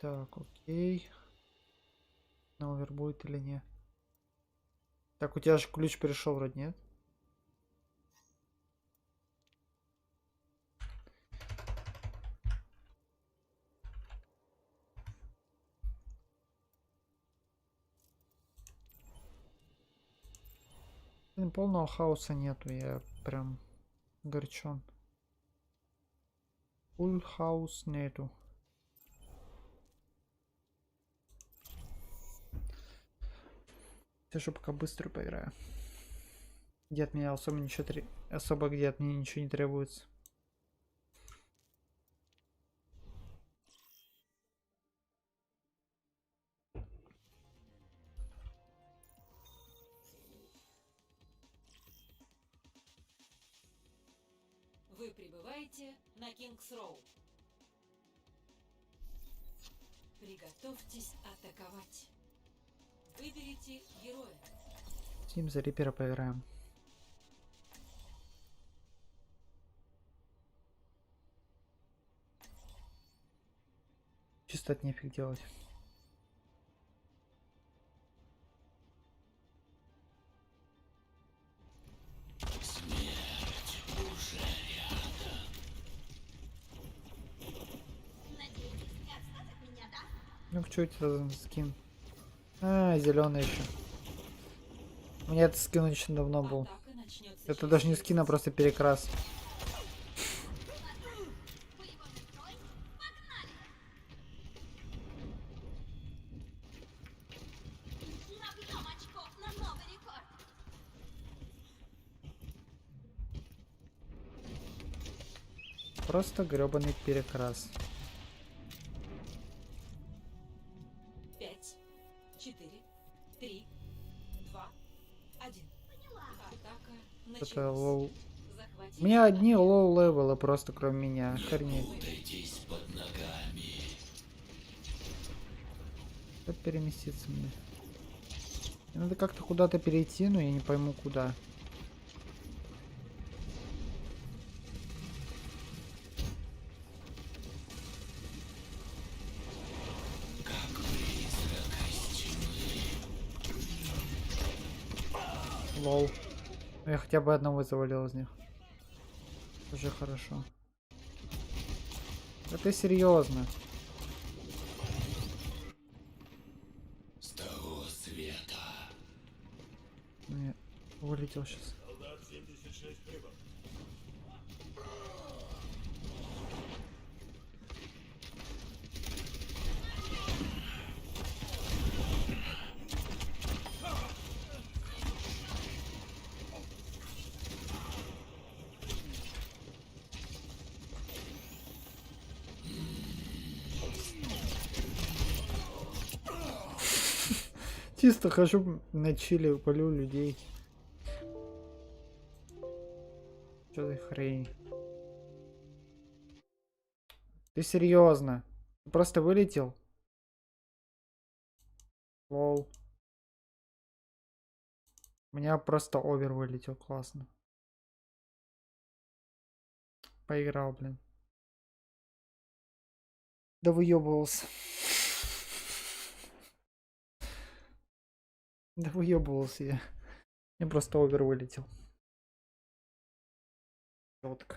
Так, окей. Новер будет или нет? Так, у тебя же ключ пришел вроде, нет? Полного хаоса нету, я прям огорчен. Full хаус нету. Я же пока быстро поиграю. Где от меня особо ничего особо где от меня ничего не требуется. Вы прибываете на Кингс-Роу. Приготовьтесь атаковать. Выберите героя. Тим за Рипера поиграем. Чисто от нефиг делать. Смерть уже рядом. Надеетесь не отстать от меня, да? Ну что это за скин? А, зеленый еще. У меня этот скин очень давно был. Это даже не скин, а просто перекрас. Набьем очков на новый рекорд. Просто гребаный перекрас. 5, 4, 3, 2, 1. Атака началась. Это лоу. Захватите У меня одни лоу левелы просто кроме меня. Охренеть. путайтесь под ногами. Как переместиться мне? Мне надо как-то куда-то перейти, но я не пойму куда. Лол. Ну, я хотя бы одного завалил из них. Уже хорошо. Это серьезно. С того света. Нет, вылетел сейчас. Солдат 76 прибыл. Чисто хожу на чили, полю людей. Что за хрень? Ты серьезно? Ты просто вылетел? Лол. У меня просто овер вылетел, классно. Поиграл, блин. Да выебывался. Да выебывался я. Мне просто овер вылетел. Четко.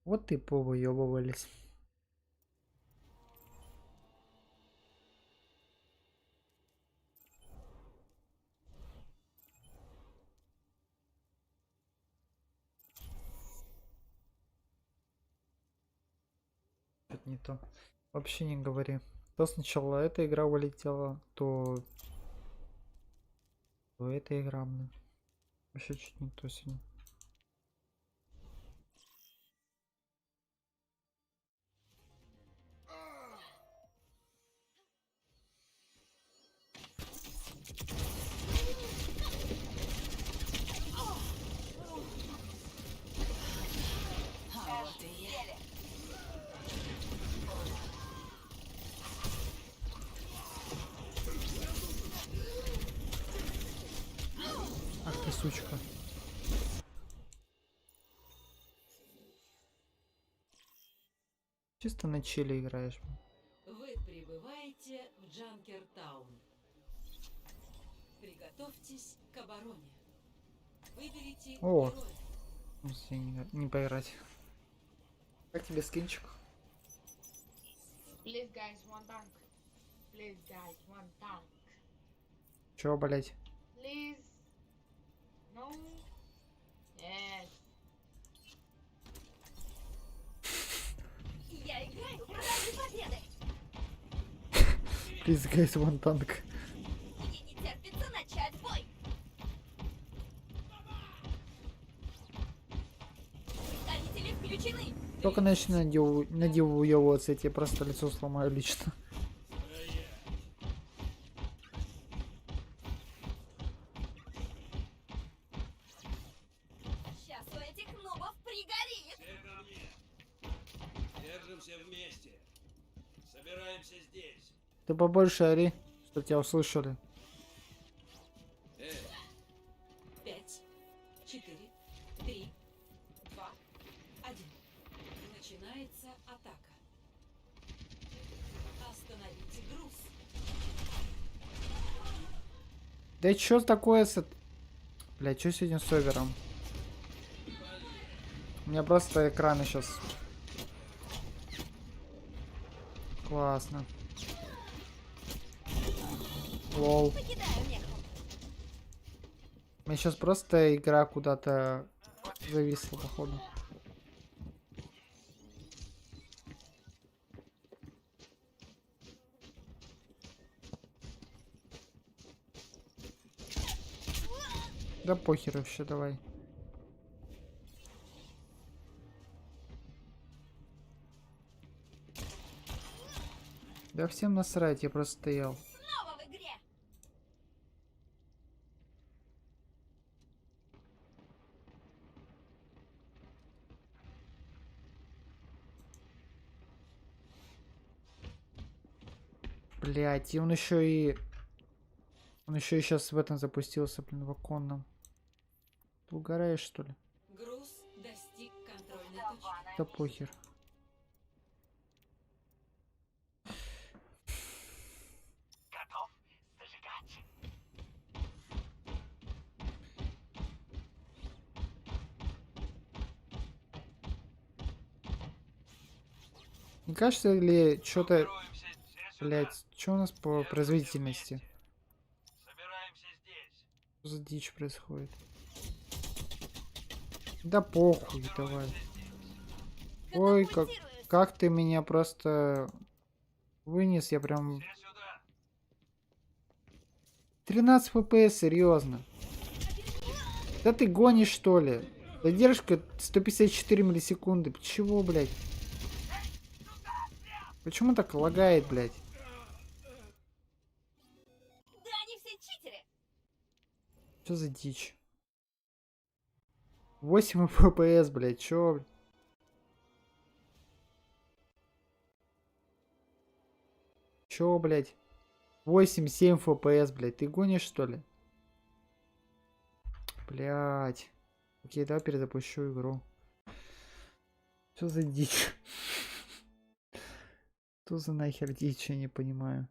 Вот и повыебывались. Это не то. Вообще не говори. То сначала эта игра вылетела, то эта игра, блин. Вообще чуть не то сегодня. Ах ты сучка. Чисто на чили играешь. Вы прибываете в Джанкертаун. Приготовьтесь к обороне. Выберите О, героя. не поиграть. Как тебе скинчик? Please, guys, one tank. Please, guys, one tank. Чего, блять? Please. No. Yes. Я играю ради победы. Please guys, one tank. Мне не терпится начать бой. Ускорители включены. Только начну надевываться, я тебе просто лицо сломаю лично. Сейчас у этих нубов пригорит. Держимся вместе. Собираемся здесь. Ты побольше ори, чтобы тебя услышали. 5, 4, 3, 2, 1. Начинается атака. Остановите груз. Да чё такое с... Бля, чё сегодня с овером? У меня просто экраны сейчас. Классно. Лол. У меня сейчас просто игра куда-то зависла, походу. Да похер вообще, давай. Да всем насрать, я просто стоял. Снова в игре. Блять, и он еще и сейчас в этом запустился, блин, в оконном. Ты угораешь, что ли? Груз достиг контрольной точки. Да похер. Готов зажигать. Не кажется ли что-то... Блять, что у нас по производительности? Что за дичь происходит? Да похуй, давай. Ой, как ты меня просто вынес, я прям... 13 фпс, серьезно. Да ты гонишь, что ли? Задержка 154 миллисекунды. Чего, блядь? Почему так лагает, блядь? Да они все читеры. Что за дичь? 8 фпс, блядь, чё? Чё, блядь? 8-7 фпс, блядь. Ты гонишь, что ли? Блядь. Окей, давай перезапущу игру. Что за дичь? Что за нахер дичь, я не понимаю.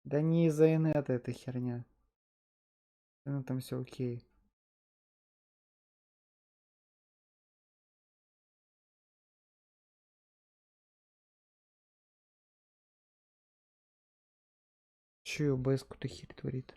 Да не из-за инета эта херня. Ну там все окей. Че OBS какую-то херь творит?